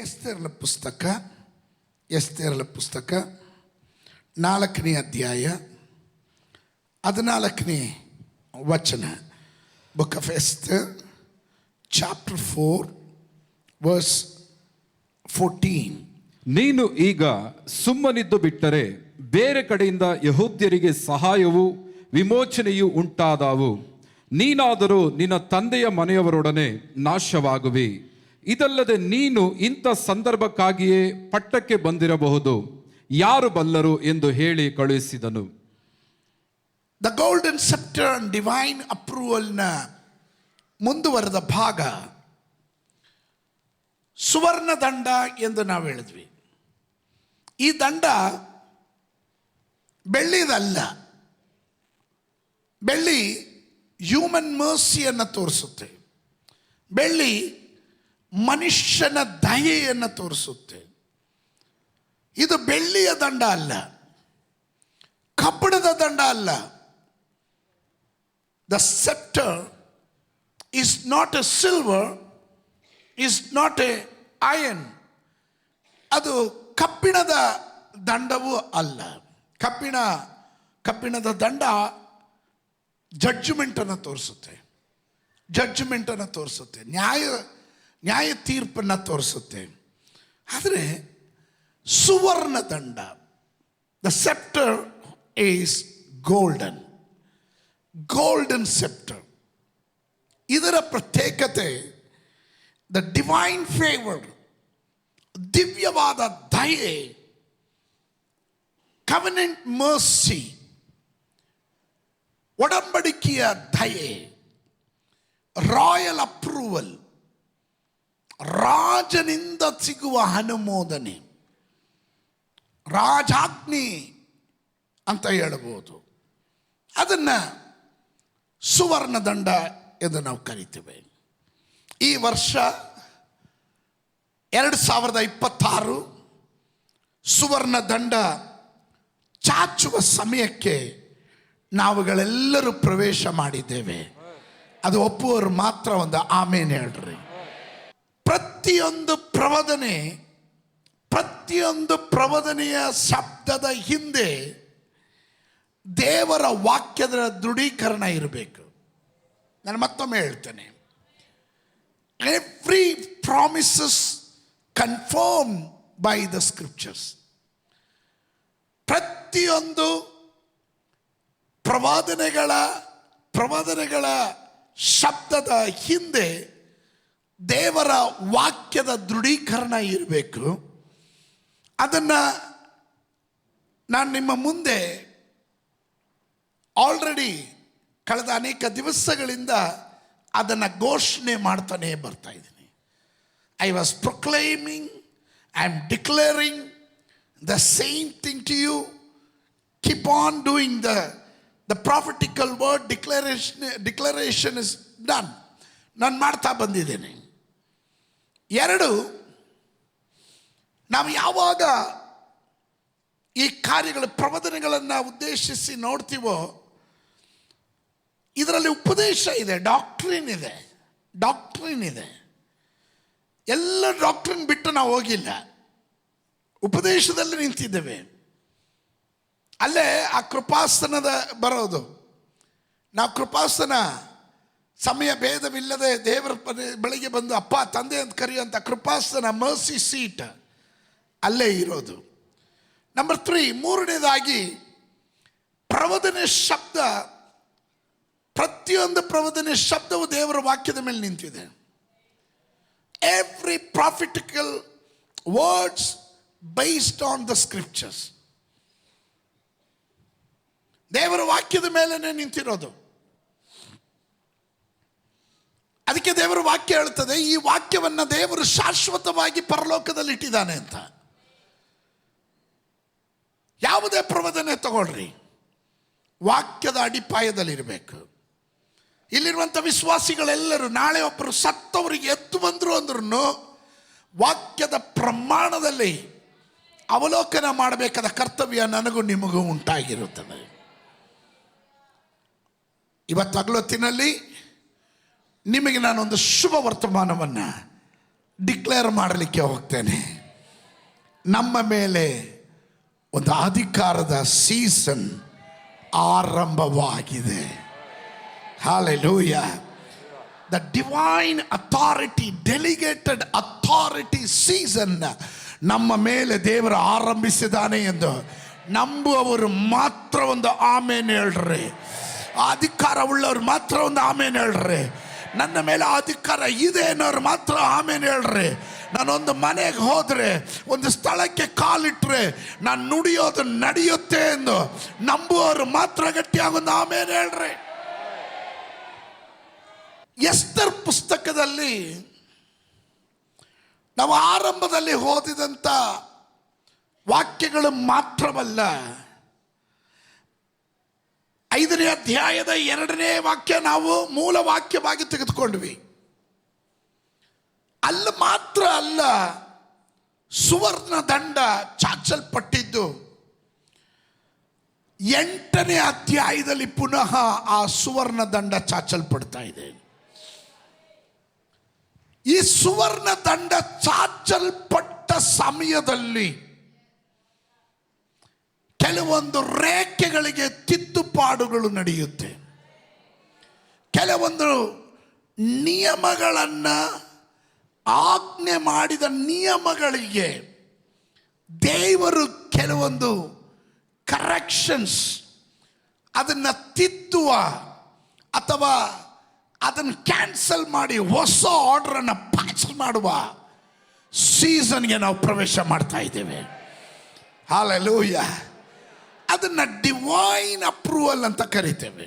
ಎಸ್ತೇರಳ ಪುಸ್ತಕ 4ನೇ ಅಧ್ಯಾಯ 14ನೇ ವಚನ. Book of Esther chapter 4 verse 14. ನೀನು ಈಗ ಸುಮ್ಮನಿದ್ದು ಬಿಟ್ಟರೆ ಬೇರೆ ಕಡೆಯಿಂದ ಯಹೂದ್ಯರಿಗೆ ಸಹಾಯವೂ ವಿಮೋಚನೆಯೂ ಉಂಟಾದವು. ನೀನಾದರೂ ನಿನ್ನ ತಂದೆಯ ಮನೆಯವರೊಡನೆ ನಾಶವಾಗುವಿ. ಇದಲ್ಲದೆ ನೀನು ಇಂಥ ಸಂದರ್ಭಕ್ಕಾಗಿಯೇ ಪಟ್ಟಕ್ಕೆ ಬಂದಿರಬಹುದು, ಯಾರು ಬಲ್ಲರು ಎಂದು ಹೇಳಿ ಕಳುಹಿಸಿದನು. The golden sceptre and divine ಅಪ್ರೂವಲ್ನ ಮುಂದುವರೆದ ಭಾಗ ಸುವರ್ಣ ದಂಡ ಎಂದು ನಾವು ಹೇಳಿದ್ವಿ. ಈ ದಂಡ ಬೆಳ್ಳಿದಲ್ಲ. ಬೆಳ್ಳಿ ಹ್ಯೂಮನ್ ಮರ್ಸಿಯನ್ನು ತೋರಿಸುತ್ತೆ. ಬೆಳ್ಳಿ ಮನುಷ್ಯನ ದಯೆಯನ್ನು ತೋರಿಸುತ್ತೆ. ಇದು ಬೆಳ್ಳಿಯ ದಂಡ ಅಲ್ಲ, ಕಬ್ಬಿಣದ ದಂಡ ಅಲ್ಲ. The sceptre is not a silver, is not a iron. ಅದು ಕಬ್ಬಿಣದ ದಂಡವೂ ಅಲ್ಲ. ಕಬ್ಬಿಣದ ದಂಡ ಜಡ್ಜ್ಮೆಂಟನ್ನು ತೋರಿಸುತ್ತೆ, ನ್ಯಾಯ ತೀರ್ಪನ್ನು ತೋರಿಸುತ್ತೆ. ಆದರೆ ಸುವರ್ಣ ದಂಡ, the sceptre is golden sceptre. ಇದರ ಪ್ರತ್ಯೇಕತೆ ದ ಡಿವೈನ್ ಫೇವರ್, ದಿವ್ಯವಾದ ದಯೆ, ಕವೆನೆಂಟ್ ಮರ್ಸಿ, ಒಡಂಬಡಿಕೆಯ ದಯೆ, ರಾಯಲ್ ಅಪ್ರೂವಲ್, ರಾಜನಿಂದ ಸಿಗುವ ಅನುಮೋದನೆ, ರಾಜಾಜ್ಞೆ ಅಂತ ಹೇಳಬಹುದು. ಅದನ್ನ ಸುವರ್ಣ ದಂಡ ಎಂದು ನಾವು ಕರಿತೇವೆ. ಈ ವರ್ಷ 2026 ಸುವರ್ಣ ದಂಡ ಚಾಚುವ ಸಮಯಕ್ಕೆ ನಾವುಗಳೆಲ್ಲರೂ ಪ್ರವೇಶ ಮಾಡಿದ್ದೇವೆ. ಅದು ಒಪ್ಪುವವರು ಮಾತ್ರ ಒಂದು ಆಮೇನ್ ಹೇಳ್ರಿ. ಪ್ರತಿಯೊಂದು ಪ್ರವಾದನೆಯ ಶಬ್ದದ ಹಿಂದೆ ದೇವರ ವಾಕ್ಯದ ದೃಢೀಕರಣ ಇರಬೇಕು. ನಾನು ಮತ್ತೊಮ್ಮೆ ಹೇಳ್ತೇನೆ, every promises confirm by the scriptures. ಪ್ರತಿಯೊಂದು ಪ್ರವಾದನೆಗಳ ಶಬ್ದದ ಹಿಂದೆ ದೇವರ ವಾಕ್ಯದ ದೃಢೀಕರಣ ಇರಬೇಕು. ಅದನ್ನು ನಾನು ನಿಮ್ಮ ಮುಂದೆ ಆಲ್ರೆಡಿ ಕಳೆದ ಅನೇಕ ದಿವಸಗಳಿಂದ ಅದನ್ನು ಘೋಷಣೆ ಮಾಡ್ತಾನೆ ಬರ್ತಾ ಇದ್ದೀನಿ. I was proclaiming, I am declaring the same thing to you. Keep on doing the prophetical word. Declaration is done. ನಾನು ಮಾಡ್ತಾ ಬಂದಿದ್ದೇನೆ. 2, ನಾವು ಯಾವಾಗ ಈ ಕಾರ್ಯಗಳ ಪ್ರವಾದನೆಗಳನ್ನು ಉದ್ದೇಶಿಸಿ ನೋಡ್ತೀವೋ ಇದರಲ್ಲಿ ಉಪದೇಶ ಇದೆ, ಡಾಕ್ಟ್ರಿನ್ ಇದೆ. ಎಲ್ಲ ಡಾಕ್ಟ್ರಿನ್ ಬಿಟ್ಟು ನಾವು ಹೋಗಿಲ್ಲ, ಉಪದೇಶದಲ್ಲಿ ನಿಂತಿದ್ದೇವೆ. ಅಲ್ಲೇ ಆ ಕೃಪಾಸನದ ಬರೋದು. ನಾವು ಕೃಪಾಸನ ಸಮಯ ಭೇದವಿಲ್ಲದೆ ದೇವರ ಬಳಿಗೆ ಬಂದು ಅಪ್ಪ ತಂದೆ ಅಂತ ಕರೆಯುವಂಥ ಕೃಪಾಸನ, ಮರ್ಸಿ ಸೀಟ್ ಅಲ್ಲೇ ಇರೋದು. ನಂಬರ್ 3, ಮೂರನೇದಾಗಿ ಪ್ರವಾದನೆ ಶಬ್ದ. ಪ್ರತಿಯೊಂದು ಪ್ರವಾದನೆ ಶಬ್ದವು ದೇವರ ವಾಕ್ಯದ ಮೇಲೆ ನಿಂತಿದೆ. Every prophetical words based on the scriptures. ದೇವರ ವಾಕ್ಯದ ಮೇಲೇನೆ ನಿಂತಿರೋದು. ಅದಕ್ಕೆ ದೇವರ ವಾಕ್ಯ ಹೇಳ್ತದೆ, ಈ ವಾಕ್ಯವನ್ನು ದೇವರು ಶಾಶ್ವತವಾಗಿ ಪರಲೋಕದಲ್ಲಿ ಇಟ್ಟಿದ್ದಾನೆ ಅಂತ. ಯಾವುದೇ ಪ್ರವಾದನೆ ತಗೊಳ್ರಿ, ವಾಕ್ಯದ ಅಡಿಪಾಯದಲ್ಲಿರಬೇಕು. ಇಲ್ಲಿರುವಂಥ ವಿಶ್ವಾಸಿಗಳೆಲ್ಲರೂ ನಾಳೆ ಒಬ್ಬರು ಸತ್ತವರಿಗೆ ಎದ್ದು ಬಂದರು ಅಂದ್ರೂ ವಾಕ್ಯದ ಪ್ರಮಾಣದಲ್ಲಿ ಅವಲೋಕನ ಮಾಡಬೇಕಾದ ಕರ್ತವ್ಯ ನನಗೂ ನಿಮಗೂ ಉಂಟಾಗಿರುತ್ತದೆ. ಇವತ್ತು ಹಗಲೊತ್ತಿನಲ್ಲಿ ನಿಮಗೆ ನಾನೊಂದು ಶುಭ ವರ್ತಮಾನವನ್ನು ಡಿಕ್ಲೇರ್ ಮಾಡಲಿಕ್ಕೆ ಹೋಗ್ತೇನೆ. ನಮ್ಮ ಮೇಲೆ ಒಂದು ಅಧಿಕಾರದ ಸೀಸನ್ ಆರಂಭವಾಗಿದೆ. Hallelujah. The divine authority, delegated authority season ನಮ್ಮ ಮೇಲೆ ದೇವರು ಆರಂಭಿಸಿದ್ದಾನೆ ಎಂದು ನಂಬುವವರು ಮಾತ್ರ ಒಂದು ಆಮೇನ್ ಹೇಳ್ರಿ. ಅಧಿಕಾರ ಉಳ್ಳವ್ರು ಮಾತ್ರ ಒಂದು ಆಮೇನ್ ಹೇಳ್ರಿ. ನನ್ನ ಮೇಲೆ ಅಧಿಕಾರ ಇದೆ ಅನ್ನೋರು ಮಾತ್ರ ಆಮೇನ್ ಹೇಳ್ರಿ. ನಾನೊಂದು ಮನೆಗೆ ಹೋದ್ರೆ, ಒಂದು ಸ್ಥಳಕ್ಕೆ ಕಾಲಿಟ್ರೆ ನಾನು ನುಡಿಯೋದು ನಡೆಯುತ್ತೆ ಎಂದು ನಂಬುವವರು ಮಾತ್ರ ಗಟ್ಟಿಯಾಗಿ ಒಂದು ಆಮೇನ್ ಹೇಳ್ರಿ. ಎಸ್ತರ್ ಪುಸ್ತಕದಲ್ಲಿ ನಾವು ಆರಂಭದಲ್ಲಿ ಓದಿದಂಥ ವಾಕ್ಯಗಳು ಮಾತ್ರವಲ್ಲ, 5ನೇ ಅಧ್ಯಾಯದ 2ನೇ ವಾಕ್ಯ ನಾವು ಮೂಲ ವಾಕ್ಯವಾಗಿ ತೆಗೆದುಕೊಂಡ್ವಿ. ಅಲ್ಲಿ ಮಾತ್ರ ಅಲ್ಲ, ಸುವರ್ಣ ದಂಡ ಚಾಚಲ್ಪಟ್ಟಿದ್ದು 8ನೇ ಅಧ್ಯಾಯದಲ್ಲಿ ಪುನಃ ಆ ಸುವರ್ಣ ದಂಡ ಚಾಚಲ್ಪಡ್ತಾ ಇದೆ. ಈ ಸುವರ್ಣ ದಂಡ ಚಾಚಲ್ಪಟ್ಟ ಸಮಯದಲ್ಲಿ ಕೆಲವೊಂದು ರೇಖೆಗಳಿಗೆ ತಿದ್ದುಪಾಡುಗಳು ನಡೆಯುತ್ತೆ. ಕೆಲವೊಂದು ನಿಯಮಗಳನ್ನು, ಆಜ್ಞೆ ಮಾಡಿದ ನಿಯಮಗಳಿಗೆ ದೇವರು ಕೆಲವೊಂದು ಕರೆಕ್ಷನ್ಸ್, ಅದನ್ನು ತಿದ್ದುವ ಅಥವಾ ಅದನ್ನು ಕ್ಯಾನ್ಸಲ್ ಮಾಡಿ ಹೊಸ ಆರ್ಡರನ್ನು ಪಾಸ್ ಮಾಡುವ ಸೀಸನ್ಗೆ ನಾವು ಪ್ರವೇಶ ಮಾಡ್ತಾ ಇದ್ದೇವೆ. ಹಲ್ಲೆಲೂಯಾ. ಅದನ್ನು ಡಿವೈನ್ ಅಪ್ರೂವಲ್ ಅಂತ ಕರಿತೇವೆ.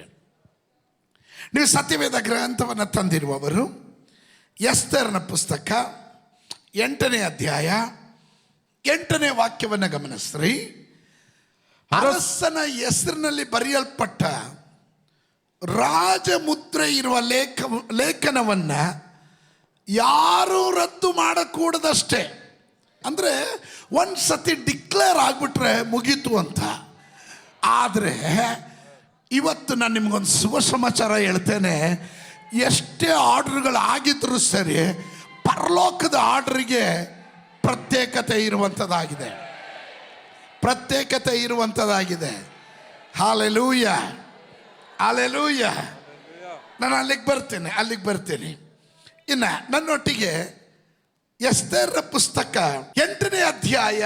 ನೀವು ಸತ್ಯವೇದ ಗ್ರಂಥವನ್ನು ತಂದಿರುವವರು ಎಸ್ತರನ ಪುಸ್ತಕ 8ನೇ ಅಧ್ಯಾಯ 8ನೇ ವಾಕ್ಯವನ್ನು ಗಮನಿಸ್ರಿ. ಅರಸನ ಹೆಸರಿನಲ್ಲಿ ಬರೆಯಲ್ಪಟ್ಟ ರಾಜಮುದ್ರೆ ಇರುವ ಲೇಖನವನ್ನ ಯಾರೂ ರದ್ದು ಮಾಡಕೂಡದಷ್ಟೇ. ಅಂದರೆ ಒಂದು ಸತಿ ಡಿಕ್ಲೇರ್ ಆಗಿಬಿಟ್ರೆ ಮುಗೀತು ಅಂತ. ಆದರೆ ಇವತ್ತು ನಾನು ನಿಮ್ಗೊಂದು ಶುಭ ಸಮಾಚಾರ ಹೇಳ್ತೇನೆ. ಎಷ್ಟೇ ಆರ್ಡರ್ಗಳು ಆಗಿದ್ರೂ ಸರಿ, ಪರಲೋಕದ ಆರ್ಡರ್ಗೆ ಪ್ರತ್ಯೇಕತೆ ಇರುವಂಥದ್ದಾಗಿದೆ. ಪ್ರತ್ಯೇಕತೆ ಇರುವಂಥದ್ದಾಗಿದೆ. Hallelujah, hallelujah. ನಾನು ಅಲ್ಲಿಗೆ ಬರ್ತೇನೆ. ಇನ್ನು ನನ್ನೊಟ್ಟಿಗೆ ಎಸ್ತೇರನ ಪುಸ್ತಕ 8ನೇ ಅಧ್ಯಾಯ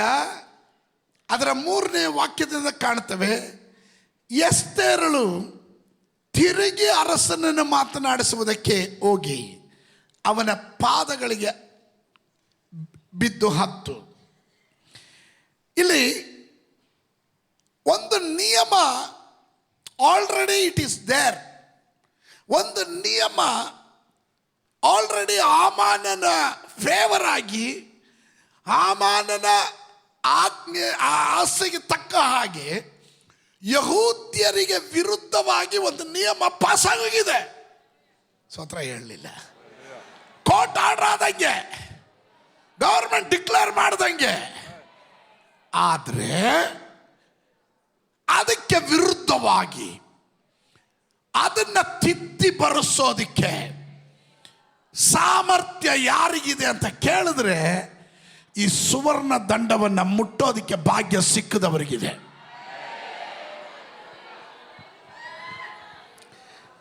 ಅದರ 3ನೇ ವಾಕ್ಯದಿಂದ ಕಾಣ್ತವೆ. ಎಸ್ತೇರಳು ತಿರುಗಿ ಅರಸನನ್ನು ಮಾತನಾಡಿಸುವುದಕ್ಕೆ ಹೋಗಿ ಅವನ ಪಾದಗಳಿಗೆ ಬಿದ್ದು ಹತ್ತು. ಇಲ್ಲಿ ಒಂದು ನಿಯಮ ಆಲ್ರೆಡಿ ಇಟ್ ಈಸ್ ದೇರ್. ಒಂದು ನಿಯಮ ಆಲ್ರೆಡಿ ಹಾಮಾನನ ಫೇವರ್ ಆಗಿ, ಹಾಮಾನನ ಆಜ್ಞೆ ಆಸೆಗೆ ತಕ್ಕ ಹಾಗೆ ಯಹೂದ್ಯರಿಗೆ ವಿರುದ್ಧವಾಗಿ ಒಂದು ನಿಯಮ ಪಾಸ್ ಆಗೋಗಿದೆ. ಸ್ವತಃ ಹೇಳಲಿಲ್ಲ, ಕೋರ್ಟ್ ಆರ್ಡರ್ ಆದಂಗೆ, ಗವರ್ಮೆಂಟ್ ಡಿಕ್ಲೇರ್ ಮಾಡ್ದಂಗೆ. ಆದರೆ ಅದಕ್ಕೆ ವಿರುದ್ಧವಾಗಿ ಅದನ್ನ ತಿದ್ದಿ ಬರೆಸೋದಿಕ್ಕೆ ಸಾಮರ್ಥ್ಯ ಯಾರಿಗಿದೆ ಅಂತ ಕೇಳಿದ್ರೆ, ಈ ಸುವರ್ಣ ದಂಡವನ್ನು ಮುಟ್ಟೋದಿಕ್ಕೆ ಭಾಗ್ಯ ಸಿಕ್ಕದವರಿಗಿದೆ.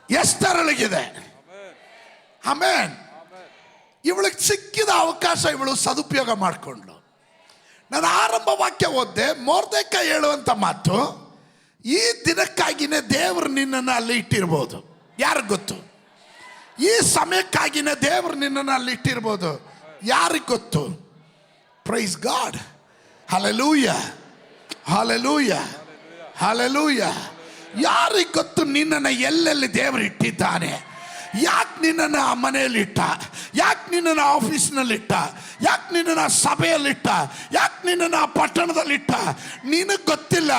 ಎಸ್ತರಳಿಗಿದೆ. ಆಮೆನ್. ಇವಳಿಗೆ ಸಿಕ್ಕಿದ ಅವಕಾಶ ಇವಳು ಸದುಪಯೋಗ ಮಾಡಿಕೊಂಡ್ಳು. ನಾನು ಆರಂಭ ವಾಕ್ಯ ಓದ್ದೆ. ಮೊರ್ದೆಕೈ ಹೇಳುವಂಥ ಮಾತು, ಈ ದಿನಕ್ಕಾಗಿನೇ ದೇವರು ನಿನ್ನನ್ನು ಅಲ್ಲಿ ಇಟ್ಟಿರ್ಬೋದು. ಯಾರಿಗೆ ಗೊತ್ತು? ಈ ಸಮಯಕ್ಕಾಗಿನೇ ದೇವರು ನಿನ್ನನ್ನು ಅಲ್ಲಿ ಇಟ್ಟಿರ್ಬೋದು. ಯಾರಿಗೆ ಗೊತ್ತು? Praise God. Hallelujah, hallelujah, hallelujah. ಯಾರಿಗೆ ಗೊತ್ತು ನಿನ್ನನ್ನು ಎಲ್ಲೆಲ್ಲಿ ದೇವರು ಇಟ್ಟಿದ್ದಾನೆ? ಯಾಕೆ ನಿನ್ನನ್ನು ಆ ಮನೆಯಲ್ಲಿಟ್ಟ? ಯಾಕೆ ನಿನ್ನನ್ನು ಆಫೀಸ್ನಲ್ಲಿಟ್ಟ? ಯಾಕೆ ನಿನ್ನನ್ನು ಸಭೆಯಲ್ಲಿಟ್ಟ? ಯಾಕೆ ನಿನ್ನನ್ನು ಆ ಪಟ್ಟಣದಲ್ಲಿಟ್ಟ? ನಿನಗೆ ಗೊತ್ತಿಲ್ಲ.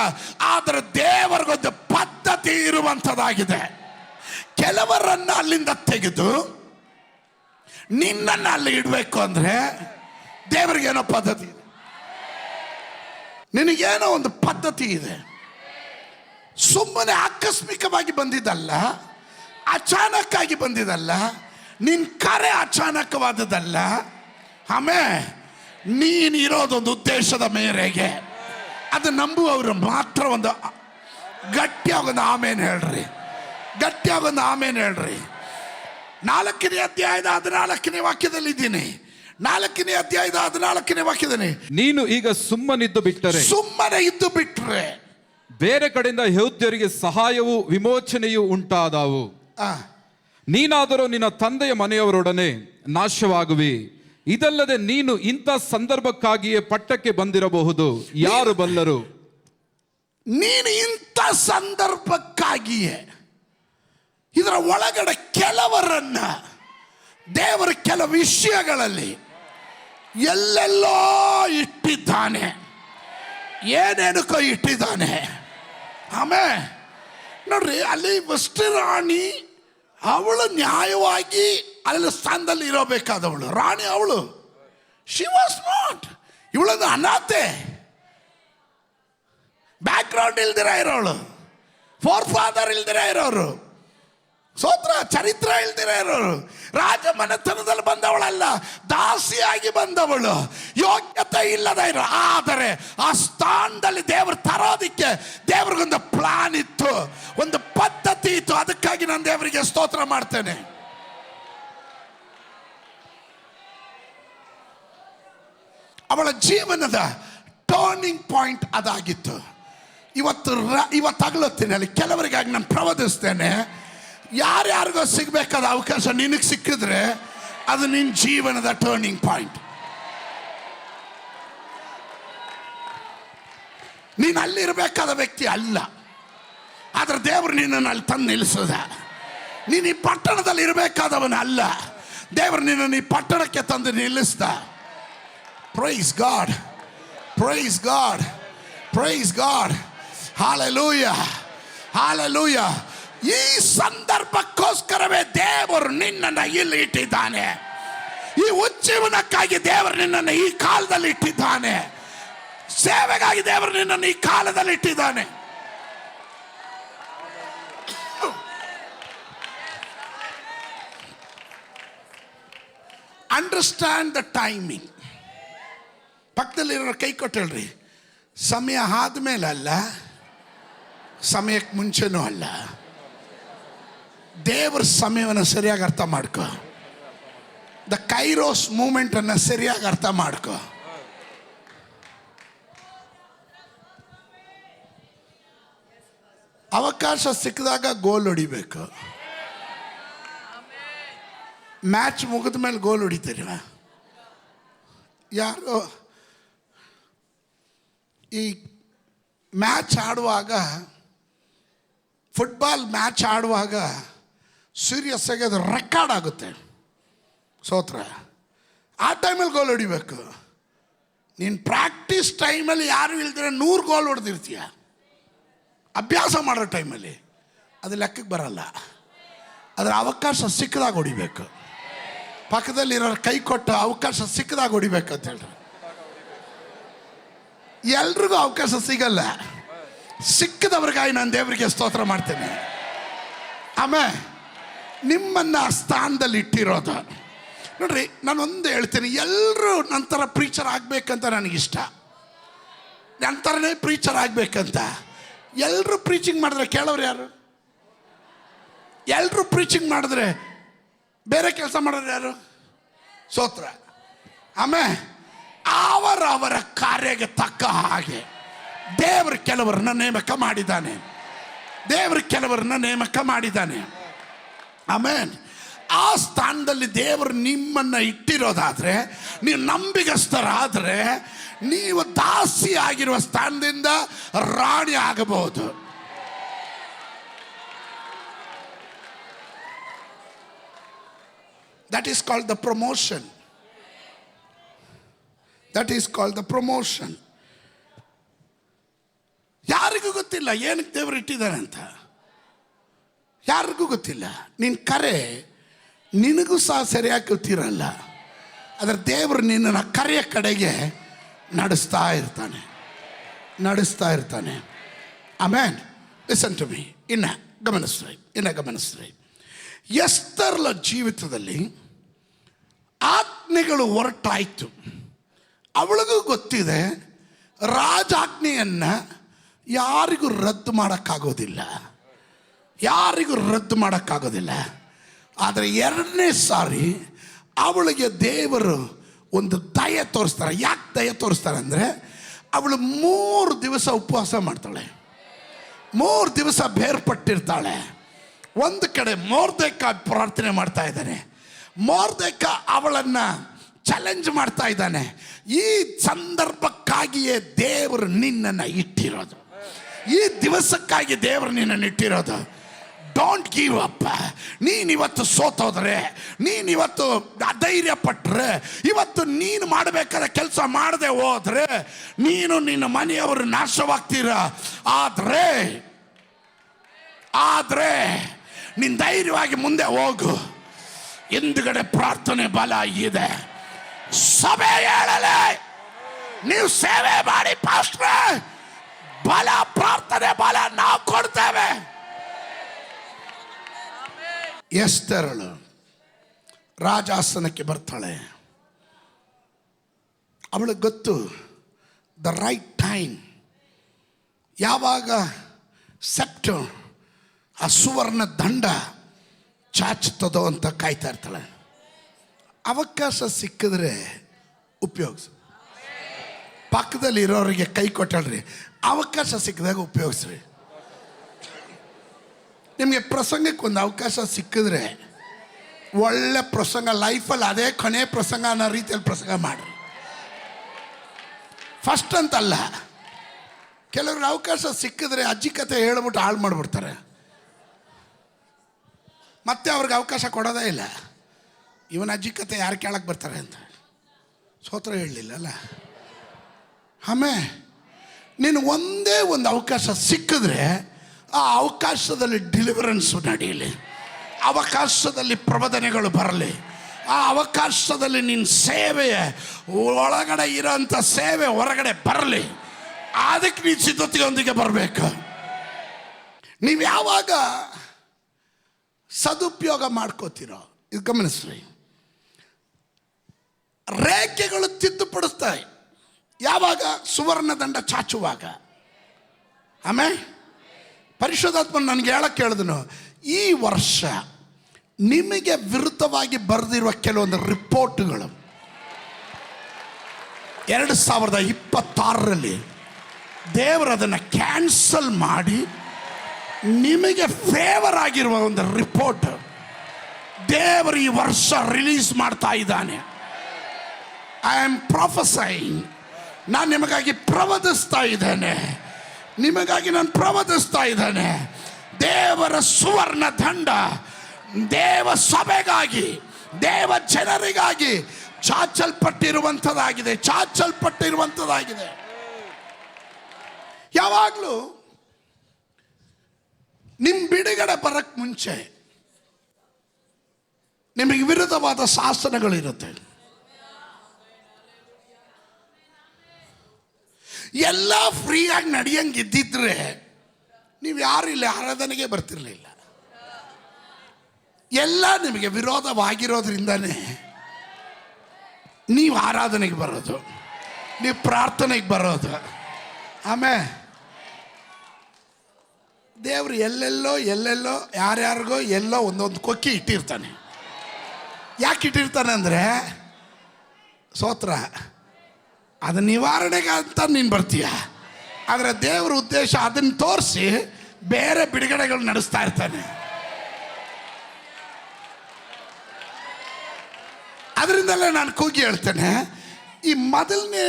ಆದರೆ ದೇವರಿಗೊಂದು ಪದ್ಧತಿ ಇರುವಂಥದ್ದಾಗಿದೆ. ಕೆಲವರನ್ನು ಅಲ್ಲಿಂದ ತೆಗೆದು ನಿನ್ನನ್ನು ಅಲ್ಲಿ ಇಡಬೇಕು ಅಂದರೆ ದೇವರಿಗೇನೋ ಪದ್ಧತಿ ಇದೆ. ನಿನಗೇನೋ ಒಂದು ಪದ್ಧತಿ ಇದೆ. ಸುಮ್ಮನೆ ಆಕಸ್ಮಿಕವಾಗಿ ಬಂದಿದ್ದಲ್ಲ, ಅಚಾನಕ್ಕಾಗಿ ಬಂದಿದ್ದಲ್ಲ, ನಿನ್ನ ಕರೆ ಅಚಾನಕವಾದದ್ದಲ್ಲ. ಆಮೇಲೆ ನೀನಿರೋದೊಂದು ಉದ್ದೇಶದ ಮೇರೆಗೆ. ಅದು ನಂಬುವವರು ಮಾತ್ರ ಒಂದು ಗಟ್ಟಿಯಾಗೊಂದು ಆಮೇನ್ ಹೇಳ್ರಿ, ಗಟ್ಟಿಯಾಗೊಂದು ಆಮೇನ್ ಹೇಳ್ರಿ. 4ನೇ ಅಧ್ಯಾಯದ 14ನೇ ವಾಕ್ಯದಲ್ಲಿ ಇದ್ದೀನಿ. 4ನೇ ಅಧ್ಯಾಯದ 14ನೇ ವಾಕ್ಯದಲ್ಲಿ, ನೀನು ಈಗ ಸುಮ್ಮನಿದ್ದು ಬಿಟ್ಟರೆ, ಸುಮ್ಮನೆ ಇದ್ದು ಬಿಟ್ರೆ ಬೇರೆ ಕಡೆಯಿಂದ ಯೆಹೂದ್ಯರಿಗೆ ಸಹಾಯವೂ ವಿಮೋಚನೆಯೂ ಉಂಟಾದವು. ನೀನಾದರೂ ನಿನ್ನ ತಂದೆಯ ಮನೆಯವರೊಡನೆ ನಾಶವಾಗುವಿ. ಇದಲ್ಲದೆ ನೀನು ಇಂಥ ಸಂದರ್ಭಕ್ಕಾಗಿಯೇ ಪಟ್ಟಕ್ಕೆ ಬಂದಿರಬಹುದು, ಯಾರು ಬಲ್ಲರು. ನೀನು ಇಂಥ ಸಂದರ್ಭಕ್ಕಾಗಿಯೇ ಇದರ ಒಳಗಡೆ ಕೆಲವರನ್ನ ದೇವರ ಕೆಲವು ವಿಷಯಗಳಲ್ಲಿ ಎಲ್ಲೆಲ್ಲೋ ಇಟ್ಟಿದ್ದಾನೆ, ಏನೇನಕ್ಕೋ ಇಟ್ಟಿದ್ದಾನೆ. ಆಮೇಲೆ ನೋಡ್ರಿ, ಅಲ್ಲಿ ವಸ್ತು ರಾಣಿ ಅವಳು ನ್ಯಾಯವಾಗಿ ಅಲ್ಲಿ ಸ್ಥಾನದಲ್ಲಿ ಇರಬೇಕಾದವಳು ರಾಣಿ. ಅವಳು ಶಿ ವಾಸ್ ನಾಟ್, ಇವಳೊಂದು ಅನಾಥೆ, ಬ್ಯಾಕ್ ಗ್ರೌಂಡ್ ಇಲ್ದಿರ ಇರೋಳು, ಫೋರ್ ಫಾದರ್ ಇಲ್ದಿರ ಇರೋರು, ಸ್ತೋತ್ರ, ಚರಿತ್ರ ಇಲ್ದಿರ ಇರೋರು, ರಾಜ ಮನೆತನದಲ್ಲಿ ಬಂದವಳಲ್ಲ, ದಾಸಿಯಾಗಿ ಬಂದವಳು, ಯೋಗ್ಯತೆ ಇಲ್ಲದ ಇರೋ. ಆದರೆ ಆ ಸ್ಥಾನದಲ್ಲಿ ದೇವರು ತರೋದಿಕ್ಕೆ ದೇವ್ರಿಗೊಂದು ಪ್ಲಾನ್ ಇತ್ತು, ಒಂದು ಪದ್ಧತಿ ಇತ್ತು. ಅದಕ್ಕಾಗಿ ನಾನು ದೇವರಿಗೆ ಸ್ತೋತ್ರ ಮಾಡ್ತೇನೆ. ಅವಳ ಜೀವನದ ಟರ್ನಿಂಗ್ ಪಾಯಿಂಟ್ ಅದಾಗಿತ್ತು. ಇವತ್ತಾಗ್ಲತ್ತೀನಿ ಕೆಲವರಿಗಾಗಿ ನಾನು ಪ್ರವಾದಿಸ್ತೇನೆ. ಯಾರ್ಯಾರಿಗೋ ಸಿಗ್ಬೇಕಾದ ಅವಕಾಶ ನಿನಗೆ ಸಿಕ್ಕಿದ್ರೆ ಅದು ನಿನ್ನ ಜೀವನದ ಟರ್ನಿಂಗ್ ಪಾಯಿಂಟ್. ನೀನು ಅಲ್ಲಿರಬೇಕಾದ ವ್ಯಕ್ತಿ ಅಲ್ಲ, ಆದ್ರೆ ದೇವರು ನಿನ್ನನ್ನು ಅಲ್ಲಿ ತಂದು ನಿಲ್ಲಿಸದ. ನೀನು ಈ ಪಟ್ಟಣದಲ್ಲಿ ಇರಬೇಕಾದವನ ಅಲ್ಲ, ದೇವರು ನಿನ್ನನ್ನು ಈ ಪಟ್ಟಣಕ್ಕೆ ತಂದು ನಿಲ್ಲಿಸ್ದ. Praise God, praise God, praise God. Hallelujah, hallelujah. ಈ ಸಂದರ್ಭಕ್ಕೋಸ್ಕರವೇ ದೇವರು ನಿನ್ನನ್ನು ಇಲ್ಲಿ ಇಟ್ಟಿದ್ದಾನೆ. ಈ ಉಜ್ಜೀವನಕ್ಕಾಗಿ ದೇವರು ನಿನ್ನನ್ನು ಈ ಕಾಲದಲ್ಲಿ ಇಟ್ಟಿದ್ದಾನೆ. ಸೇವೆಗಾಗಿ ದೇವರು ನಿನ್ನನ್ನು ಈ ಕಾಲದಲ್ಲಿ ಇಟ್ಟಿದ್ದಾನೆ. Understand the timing. ಪಕ್ಕದಲ್ಲಿರೋ ಕೈ ಕೊಟ್ಟೇಳ್ರಿ, ಸಮಯ ಆದ್ಮೇಲೆ ಅಲ್ಲ, ಸಮಯಕ್ಕೆ ಮುಂಚೆನೂ ಅಲ್ಲ. ದೇವರ ಸಮಯವನ್ನು ಸರಿಯಾಗಿ ಅರ್ಥ ಮಾಡ್ಕೊ. ದ ಕೈರೋಸ್ ಮೂಮೆಂಟ್ ಅನ್ನು ಸರಿಯಾಗಿ ಅರ್ಥ ಮಾಡ್ಕೊ. ಅವಕಾಶ ಸಿಕ್ಕಿದಾಗ ಗೋಲ್ ಹೊಡಿಬೇಕು. ಮ್ಯಾಚ್ ಮುಗಿದ ಮೇಲೆ ಗೋಲ್ ಹೊಡಿತೀರ? ಯಾರು ಈ ಮ್ಯಾಚ್ ಆಡುವಾಗ, ಫುಟ್ಬಾಲ್ ಮ್ಯಾಚ್ ಆಡುವಾಗ ಸೀರಿಯಸ್ ಆಗಿ ಅದು ರೆಕಾರ್ಡ್ ಆಗುತ್ತೆ. ಸೋತ್ರ ಆ ಟೈಮಲ್ಲಿ ಗೋಲ್ ಹೊಡಿಬೇಕು. ನೀನು ಪ್ರಾಕ್ಟೀಸ್ ಟೈಮಲ್ಲಿ ಯಾರು ಇಲ್ದಿರ 100 ಗೋಲ್ ಹೊಡೆದಿರ್ತೀಯ. ಅಭ್ಯಾಸ ಮಾಡೋ ಟೈಮಲ್ಲಿ ಅದು ಲೆಕ್ಕಕ್ಕೆ ಬರಲ್ಲ. ಅದರ ಅವಕಾಶ ಸಿಕ್ಕದಾಗ ಹೊಡಿಬೇಕು. ಪಕ್ಕದಲ್ಲಿರೋ ಕೈ ಕೊಟ್ಟ ಅವಕಾಶ ಸಿಕ್ಕದಾಗ ಹೊಡಿಬೇಕಂತ ಹೇಳ್ರಿ. ಎಲ್ರಿಗೂ ಅವಕಾಶ ಸಿಗಲ್ಲ. ಸಿಕ್ಕದವ್ರಿಗಾಗಿ ನಾನು ದೇವರಿಗೆ ಸ್ತೋತ್ರ ಮಾಡ್ತೇನೆ. ಆಮೇಲೆ ನಿಮ್ಮನ್ನು ಆ ಸ್ಥಾನದಲ್ಲಿ ಇಟ್ಟಿರೋದು ನೋಡ್ರಿ. ನಾನೊಂದು ಹೇಳ್ತೇನೆ, ಎಲ್ಲರೂ ನಂತರ ಪ್ರೀಚರ್ ಆಗಬೇಕಂತ ನನಗಿಷ್ಟ. ನಂತರನೇ ಪ್ರೀಚರ್ ಆಗಬೇಕಂತ. ಎಲ್ಲರೂ ಪ್ರೀಚಿಂಗ್ ಮಾಡಿದ್ರೆ ಕೇಳೋರು ಯಾರು? ಎಲ್ಲರೂ ಪ್ರೀಚಿಂಗ್ ಮಾಡಿದ್ರೆ ಬೇರೆ ಕೆಲಸ ಮಾಡೋರು ಯಾರು? ಸ್ತೋತ್ರ. ಆಮೇಲೆ ಅವರ ಕಾರ್ಯಕ್ಕೆ ತಕ್ಕ ಹಾಗೆ ದೇವರು ಕೆಲವರನ್ನ ನೇಮಕ ಮಾಡಿದ್ದಾನೆ. ದೇವರು ಕೆಲವರನ್ನ ನೇಮಕ ಮಾಡಿದ್ದಾನೆ. ಆಮೇನ್. ಆ ಸ್ಥಾನದಲ್ಲಿ ದೇವರು ನಿಮ್ಮನ್ನು ಇಟ್ಟಿರೋದಾದ್ರೆ, ನೀವು ನಂಬಿಗಸ್ತರಾದರೆ, ನೀವು ದಾಸಿ ಆಗಿರುವ ಸ್ಥಾನದಿಂದ ರಾಣಿ ಆಗಬಹುದು. That is called the promotion. That is called the promotion. ಯಾರಿಗೂ ಗೊತ್ತಿಲ್ಲ ಏನಕ್ಕೆ ದೇವರು ಇಟ್ಟಿದ್ದಾರೆ ಅಂತ. ಯಾರಿಗೂ ಗೊತ್ತಿಲ್ಲ. ನಿನ್ನ ಕರೆ ನಿನಗೂ ಸಹ ಸರಿಯಾಗಿ ಗೊತ್ತಿರಲ್ಲ. ಆದರೆ ದೇವರು ನಿನ್ನನ್ನು ಕರೆಯ ಕಡೆಗೆ ನಡೆಸ್ತಾ ಇರ್ತಾನೆ, ನಡೆಸ್ತಾ ಇರ್ತಾನೆ. ಆಮೇನ್. Listen to me. ಇನ್ನು ಗಮನಿಸ್ರಿ. ಎಸ್ತರ್ಳ ಜೀವಿತದಲ್ಲಿ ಆಜ್ಞೆಗಳು ಹೊರಟಾಯ್ತು. ಅವಳಿಗೂ ಗೊತ್ತಿದೆ ರಾಜಾಜ್ಞೆಯನ್ನು ಯಾರಿಗೂ ರದ್ದು ಮಾಡೋಕ್ಕಾಗೋದಿಲ್ಲ, ಯಾರಿಗೂ ರದ್ದು ಮಾಡೋಕ್ಕಾಗೋದಿಲ್ಲ. ಆದರೆ ಎರಡನೇ ಸಾರಿ ಅವಳಿಗೆ ದೇವರು ಒಂದು ದಯೆ ತೋರಿಸ್ತಾರೆ. ಯಾಕೆ ದಯೆ ತೋರಿಸ್ತಾರೆ ಅಂದರೆ, ಅವಳು 3 ದಿವಸ ಉಪವಾಸ ಮಾಡ್ತಾಳೆ, 3 ದಿವಸ ಬೇರ್ಪಟ್ಟಿರ್ತಾಳೆ. ಒಂದು ಕಡೆ ಮೊರ್ದೆಕಾಯ್ ಪ್ರಾರ್ಥನೆ ಮಾಡ್ತಾ ಇದ್ದಾನೆ. ಮೊರ್ದೆಕಾಯ್ ಅವಳನ್ನು ಚಾಲೆಂಜ್ ಮಾಡ್ತಾ ಇದ್ದಾನೆ. ಈ ಸಂದರ್ಭಕ್ಕಾಗಿಯೇ ದೇವರು ನಿನ್ನನ್ನು ಇಟ್ಟಿರೋದು, ಈ ದಿವಸಕ್ಕಾಗಿ ದೇವರು ನಿನ್ನನ್ನು ಇಟ್ಟಿರೋದು. Don't give up. ನೀನಿವತ್ತು ಸೋತೋದ್ರೆ, ನೀನಿವತ್ತು ಅಧೈರ್ಯ ಪಟ್ಟರೆ, ಇವತ್ತು ನೀನು ಮಾಡಬೇಕಾದ ಕೆಲಸ ಮಾಡದೆ ಹೋದ್ರೆ ನೀನು ನಿನ್ನ ಮನೆಯವರು ನಾಶವಾಗ್ತೀರ. ಆದರೆ ನೀನು ಧೈರ್ಯವಾಗಿ ಮುಂದೆ ಹೋಗು. ಹಿಂದುಗಡೆ ಪ್ರಾರ್ಥನೆ ಬಲ ಇದೆ. ಸಭೆ ಹೇಳಲೆ, ನೀವು ಸೇವೆ ಮಾಡಿ ಪಾಸ್ಟ್ರೆ, ಬಲ, ಪ್ರಾರ್ಥನೆ ಬಲ ನಾವು ಕೊಡ್ತೇವೆ. ಎಸ್ತರಳು ರಾಜಾಸನಕ್ಕೆ ಬರ್ತಾಳೆ. ಅವಳಿಗೆ ಗೊತ್ತು ದ ರೈಟ್ ಟೈಮ್, ಯಾವಾಗ ಸೆಪ್ಟು ಆ ಸುವರ್ಣ ದಂಡ ಚಾಚುತ್ತದೋ ಅಂತ ಕಾಯ್ತಾ ಇರ್ತಾಳೆ. ಅವಕಾಶ ಸಿಕ್ಕಿದ್ರೆ ಉಪಯೋಗಿಸು. ಪಕ್ಕದಲ್ಲಿ ಇರೋರಿಗೆ ಕೈ ಕೊಟ್ಟಳ್ರಿ, ಅವಕಾಶ ಸಿಕ್ಕಿದಾಗ ಉಪಯೋಗಿಸ್ರಿ. ನಿಮಗೆ ಪ್ರಸಂಗಕ್ಕೆ ಒಂದು ಅವಕಾಶ ಸಿಕ್ಕಿದ್ರೆ ಒಳ್ಳೆ ಪ್ರಸಂಗ, ಲೈಫಲ್ಲಿ ಅದೇ ಕೊನೆ ಪ್ರಸಂಗ ಅನ್ನೋ ರೀತಿಯಲ್ಲಿ ಪ್ರಸಂಗ ಮಾಡಿರಿ. ಫಸ್ಟ್ ಅಂತಲ್ಲ, ಕೆಲವ್ರಿಗೆ ಅವಕಾಶ ಸಿಕ್ಕಿದ್ರೆ ಅಜ್ಜಿ ಕತೆ ಹೇಳ್ಬಿಟ್ಟು ಹಾಳು ಮಾಡಿಬಿಡ್ತಾರೆ, ಮತ್ತೆ ಅವ್ರಿಗೆ ಅವಕಾಶ ಕೊಡೋದೇ ಇಲ್ಲ. ಇವನ ಅಜ್ಜಿ ಕತೆ ಯಾರು ಕೇಳಕ್ಕೆ ಬರ್ತಾರೆ ಅಂತ ಸೋತ್ರ ಹೇಳಲಿಲ್ಲಲ್ಲ. ಆಮೇಲೆ ನೀನು ಒಂದೇ ಒಂದು ಅವಕಾಶ ಸಿಕ್ಕಿದ್ರೆ ಆ ಅವಕಾಶದಲ್ಲಿ ಡೆಲಿವರೆನ್ಸ್ ನಡೆಯಲಿ, ಅವಕಾಶದಲ್ಲಿ ಪ್ರಬೋಧನೆಗಳು ಬರಲಿ, ಆ ಅವಕಾಶದಲ್ಲಿ ನಿನ್ನ ಸೇವೆ ಒಳಗಡೆ ಇರೋಂಥ ಸೇವೆ ಹೊರಗಡೆ ಬರಲಿ. ಅದಕ್ಕೆ ನೀನು ಸಿದ್ಧತೆಯೊಂದಿಗೆ ಬರಬೇಕು. ನೀವು ಯಾವಾಗ ಸದುಪಯೋಗ ಮಾಡ್ಕೋತೀರೋ, ಇದು ಗಮನಿಸ್ರಿ, ರೇಖೆಗಳು ತಿದ್ದುಪಡಿಸ್ತಾವೆ. ಯಾವಾಗ? ಸುವರ್ಣ ದಂಡ ಚಾಚುವಾಗ. ಆಮೇಲೆ ಪರಿಶುದ್ಧಾತ್ಮ ನನಗೆ ಹೇಳಕ್ಕೆ ಹೇಳಿದನು, ಈ ವರ್ಷ ನಿಮಗೆ ವಿರುದ್ಧವಾಗಿ ಬರೆದಿರುವ ಕೆಲವೊಂದು ರಿಪೋರ್ಟ್ಗಳು 2026ರಲ್ಲಿ ದೇವರು ಅದನ್ನು ಕ್ಯಾನ್ಸಲ್ ಮಾಡಿ ನಿಮಗೆ ಫೇವರ್ ಆಗಿರುವ ಒಂದು ರಿಪೋರ್ಟ್ ದೇವರು ಈ ವರ್ಷ ರಿಲೀಸ್ ಮಾಡ್ತಾ ಇದ್ದಾನೆ. I am prophesying. ನಾನು ನಿಮಗಾಗಿ ಪ್ರವದಿಸ್ತಾ ಇದ್ದೇನೆ, ನಿಮಗಾಗಿ ನಾನು ಪ್ರವದಿಸ್ತಾ ಇದ್ದೇನೆ. ದೇವರ ಸುವರ್ಣ ದಂಡ ದೇವ ಸಭೆಗಾಗಿ, ದೇವ ಜನರಿಗಾಗಿ ಚಾಚಲ್ಪಟ್ಟಿರುವಂಥದ್ದಾಗಿದೆ. ಯಾವಾಗಲೂ ನಿಮ್ಮ ಬಿಡುಗಡೆ ಬರಕ್ಕೆ ಮುಂಚೆ ನಿಮಗೆ ವಿರುದ್ಧವಾದ ಶಾಸನಗಳಿರುತ್ತೆ. ಎಲ್ಲ ಫ್ರೀಯಾಗಿ ನಡೆಯಂಗೆ ಇದ್ದಿದ್ರೆ ನೀವು ಯಾರು ಇಲ್ಲಿ ಆರಾಧನೆಗೆ ಬರ್ತಿರ್ಲಿಲ್ಲ. ಎಲ್ಲ ನಿಮಗೆ ವಿರೋಧವಾಗಿರೋದ್ರಿಂದನೇ ನೀವು ಆರಾಧನೆಗೆ ಬರೋದು, ನೀವು ಪ್ರಾರ್ಥನೆಗೆ ಬರೋದು. ಆಮೇಲೆ ದೇವರು ಎಲ್ಲೆಲ್ಲೋ ಯಾರ್ಯಾರಿಗೋ ಎಲ್ಲೋ ಒಂದೊಂದು ಕೊಕ್ಕಿ ಇಟ್ಟಿರ್ತಾನೆ. ಯಾಕೆ ಇಟ್ಟಿರ್ತಾನೆ ಅಂದರೆ, ಸ್ತೋತ್ರ, ಅದು ನಿವಾರಣೆಗೆ ಅಂತ ನೀನು ಬರ್ತೀಯ. ಆದರೆ ದೇವರ ಉದ್ದೇಶ ಅದನ್ನು ತೋರಿಸಿ ಬೇರೆ ಬಿಡುಗಡೆಗಳು ನಡೆಸ್ತಾ ಇರ್ತಾನೆ. ಅದರಿಂದಲೇ ನಾನು ಕೂಗಿ ಹೇಳ್ತೇನೆ, ಈ ಮೊದಲನೇ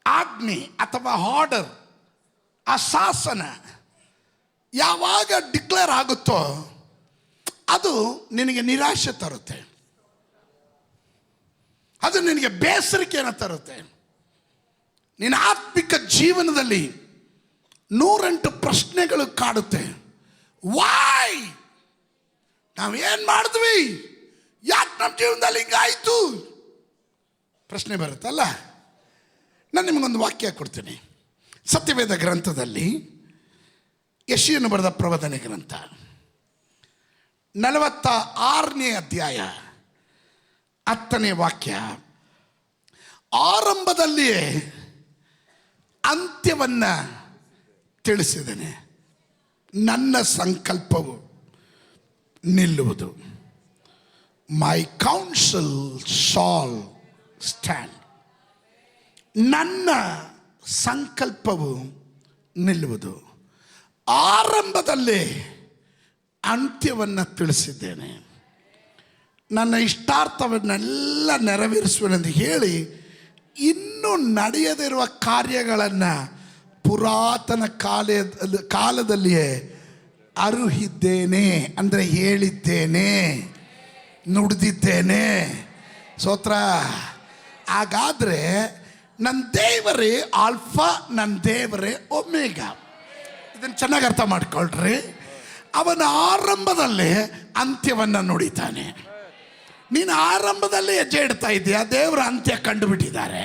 ಆಜ್ಞೆ ಅಥವಾ ಆರ್ಡರ್, ಆ ಶಾಸನ ಯಾವಾಗ ಡಿಕ್ಲೇರ್ ಆಗುತ್ತೋ ಅದು ನಿನಗೆ ನಿರಾಶೆ ತರುತ್ತೆ, ಅದು ನಿನಗೆ ಬೇಸರಿಕೆಯನ್ನು ತರುತ್ತೆ. ನಿನ್ನ ಆತ್ಮಿಕ ಜೀವನದಲ್ಲಿ 108 ಪ್ರಶ್ನೆಗಳು ಕಾಡುತ್ತೆ. ವಾಯ್, ನಾವೇನು ಮಾಡಿದ್ವಿ, ಯಾಕೆ ನಮ್ಮ ಜೀವನದಲ್ಲಿ ಹಿಂಗಾಯಿತು ಪ್ರಶ್ನೆ ಬರುತ್ತಲ್ಲ. ನಾನು ನಿಮಗೊಂದು ವಾಕ್ಯ ಕೊಡ್ತೀನಿ. ಸತ್ಯವೇದ ಗ್ರಂಥದಲ್ಲಿ ಯೆಶಾಯನು ಬರೆದ ಪ್ರವಚನ ಗ್ರಂಥ 46ನೇ ಅಧ್ಯಾಯ 10ನೇ ವಾಕ್ಯ, ಆರಂಭದಲ್ಲಿಯೇ ಅಂತ್ಯವನ್ನ ತಿಳಿಸಿದ್ದೇನೆ, ನನ್ನ ಸಂಕಲ್ಪವು ನಿಲ್ಲುವುದು. ಮೈ ಕೌನ್ಸಿಲ್ ಶಾಲ್ ಸ್ಟ್ಯಾಂಡ್. ನನ್ನ ಸಂಕಲ್ಪವು ನಿಲ್ಲುವುದು. ಆರಂಭದಲ್ಲೇ ಅಂತ್ಯವನ್ನು ತಿಳಿಸಿದ್ದೇನೆ, ನನ್ನ ಇಷ್ಟಾರ್ಥವನ್ನೆಲ್ಲ ನೆರವೇರಿಸುವೆನೆಂದು ಹೇಳಿ ಇನ್ನೂ ನಡೆಯದಿರುವ ಕಾರ್ಯಗಳನ್ನು ಪುರಾತನ ಕಾಲದಲ್ಲಿಯೇ ಅರುಹಿದ್ದೇನೆ, ಅಂದರೆ ಹೇಳಿದ್ದೇನೆ, ನುಡಿದಿದ್ದೇನೆ. ಸ್ತೋತ್ರ. ಹಾಗಾದರೆ ನನ್ನ ದೇವರೇ ಆಲ್ಫಾ, ನನ್ನ ದೇವರೇ ಒಮೇಗಾ. ಇದನ್ನು ಚೆನ್ನಾಗಿ ಅರ್ಥ ಮಾಡ್ಕೊಳ್ರಿ. ಅವನ ಆರಂಭದಲ್ಲೇ ಅಂತ್ಯವನ್ನು ನುಡಿತಾನೆ. ನೀನು ಆರಂಭದಲ್ಲೇ ಹೆಜ್ಜೆ ಇಡ್ತಾ ಇದೆಯಾ, ದೇವರ ಅಂತ್ಯ ಕಂಡುಬಿಟ್ಟಿದ್ದಾರೆ.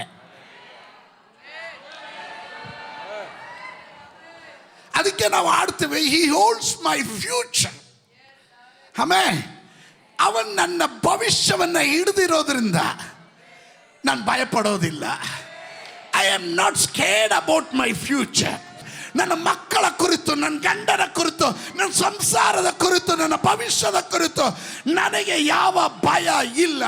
ಅದಕ್ಕೆ ನಾವು ಆಡ್ತೇವೆ, ಹಿ ಹೋಲ್ಡ್ಸ್ ಮೈ ಫ್ಯೂಚರ್. ಆಮೇಲೆ ಅವನ್ ನನ್ನ ಭವಿಷ್ಯವನ್ನು ಹಿಡಿದಿರೋದ್ರಿಂದ ನಾನು ಭಯಪಡೋದಿಲ್ಲ. I am not scared about my future. ನನ್ನ ಮಕ್ಕಳ ಕುರಿತು, ನನ್ನ ಗಂಡನ ಕುರಿತು, ನನ್ನ ಸಂಸಾರದ ಕುರಿತು, ನನ್ನ ಭವಿಷ್ಯದ ಕುರಿತು ನನಗೆ ಯಾವ ಭಯ ಇಲ್ಲ.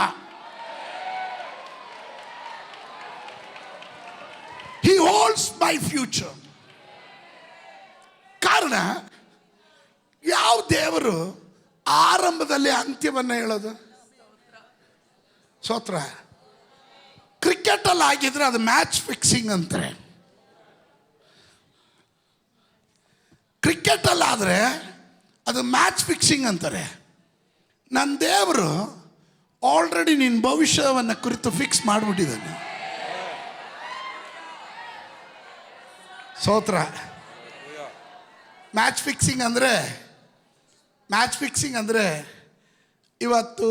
ಹಿ ಹೋಲ್ಡ್ಸ್ ಮೈ ಫ್ಯೂಚರ್. ಕಾರಣ, ಯಾವ ದೇವರು ಆರಂಭದಲ್ಲಿ ಅಂತ್ಯವನ್ನು ಹೇಳೋದು? ಸ್ತೋತ್ರ. ಕ್ರಿಕೆಟ್ ಅಲ್ಲಿ ಆಗಿದ್ರೆ ಅದು ಮ್ಯಾಚ್ ಫಿಕ್ಸಿಂಗ್ ಅಂತಾರೆ. ಕ್ರಿಕೆಟ್ ಅಲ್ಲಿ ಆದ್ರೆ ಅದು ಮ್ಯಾಚ್ ಫಿಕ್ಸಿಂಗ್ ಅಂತಾರೆ. ನನ್ನ ದೇವರು ಆಲ್ರೆಡಿ ನಿನ್ನ ಭವಿಷ್ಯವನ್ನು ಕುರಿತು ಫಿಕ್ಸ್ ಮಾಡಿಬಿಟ್ಟಿದ್ದಾನೆ. ಸ್ತೋತ್ರ. ಮ್ಯಾಚ್ ಫಿಕ್ಸಿಂಗ್ ಅಂದರೆ ಇವತ್ತು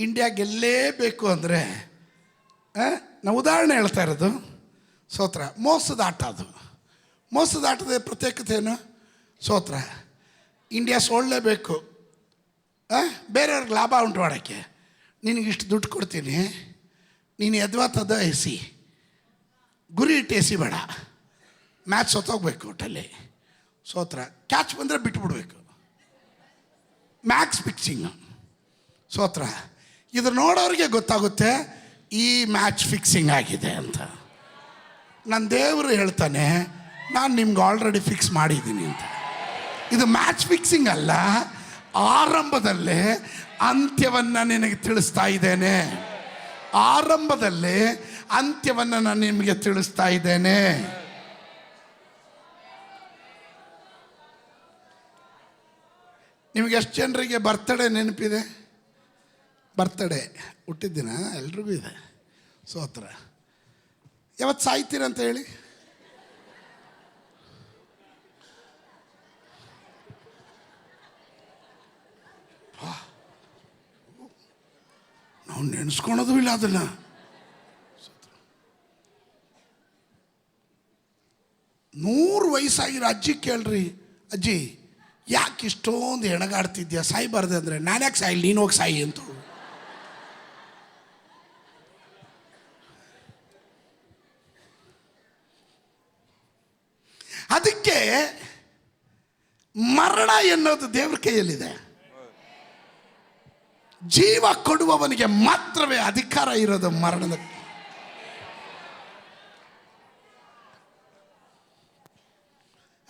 ಇಂಡಿಯಾ ಗೆಲ್ಲೇಬೇಕು ಅಂದರೆ, ನಾವು ಉದಾಹರಣೆ ಹೇಳ್ತಾ ಇರೋದು. ಸ್ತೋತ್ರ. ಮೋಸದ ಆಟ ಅದು. ಮೋಸದ ಆಟದ ಪ್ರತ್ಯೇಕತೆ ಏನು? ಸ್ತೋತ್ರ. ಇಂಡಿಯಾ ಸೋಳಲೇಬೇಕು, ಬೇರೆಯವ್ರಿಗೆ ಲಾಭ ಉಂಟು ಮಾಡೋಕ್ಕೆ. ನಿನಗಿಷ್ಟು ದುಡ್ಡು ಕೊಡ್ತೀನಿ, ನೀನು ಎದ್ವಾತದ ಎಸಿ, ಗುರಿ ಇಟ್ಟು ಎಸಿಬೇಡ, ಮ್ಯಾಚ್ ಸೋತೋಗ್ಬೇಕು ಒಟ್ಟಲ್ಲಿ. ಸ್ತೋತ್ರ. ಕ್ಯಾಚ್ ಬಂದರೆ ಬಿಟ್ಬಿಡ್ಬೇಕು. Match fixing. ಸ್ತೋತ್ರ. ಇದು ನೋಡೋರಿಗೆ ಗೊತ್ತಾಗುತ್ತೆ ಈ ಮ್ಯಾಚ್ ಫಿಕ್ಸಿಂಗ್ ಆಗಿದೆ ಅಂತ. ನನ್ನ ದೇವರು ಹೇಳ್ತಾನೆ, ನಾನು ನಿಮ್ಗೆ ಆಲ್ರೆಡಿ ಫಿಕ್ಸ್ ಮಾಡಿದ್ದೀನಿ ಅಂತ. ಇದು ಮ್ಯಾಚ್ ಫಿಕ್ಸಿಂಗ್ ಅಲ್ಲ, ಆರಂಭದಲ್ಲೇ ಅಂತ್ಯವನ್ನು ನಿನಗೆ ತಿಳಿಸ್ತಾ ಇದ್ದೇನೆ. ಆರಂಭದಲ್ಲೇ ಅಂತ್ಯವನ್ನು ನಾನು ನಿಮಗೆ ತಿಳಿಸ್ತಾ ಇದ್ದೇನೆ. ನಿಮಗೆ ಎಷ್ಟು ಜನರಿಗೆ ಬರ್ತಡೇ ನೆನಪಿದೆ? ಬರ್ತಡೇ, ಹುಟ್ಟಿದ್ದಿನ ಎಲ್ರಿಗೂ ಇದೆ. ಸ್ತೋತ್ರ. ಯಾವತ್ತು ಸಾಯ್ತೀರಂತ ಹೇಳಿ? ನಾವು ನೆನೆಸ್ಕೊಳೋದು ಇಲ್ಲ ಅದನ್ನ. 100 ವಯಸ್ಸಾಗಿರೋ ಅಜ್ಜಿ ಕೇಳ್ರಿ, ಅಜ್ಜಿ ಯಾಕೆ ಇಷ್ಟೊಂದು ಹೆಣಗಾಡ್ತಿದ್ಯಾ, ಸಾಯ್ಬಾರ್ದು ಅಂದರೆ, ನಾನು ಯಾಕೆ ಸಾಯಿ, ನೀನು ಹೋಗಿ ಸಾಯಿ ಅಂತ. ಅದಕ್ಕೆ ಮರಣ ಎನ್ನುವುದು ದೇವ್ರ ಕೈಯಲ್ಲಿದೆ. ಜೀವ ಕೊಡುವವನಿಗೆ ಮಾತ್ರವೇ ಅಧಿಕಾರ ಇರೋದು ಮರಣದ.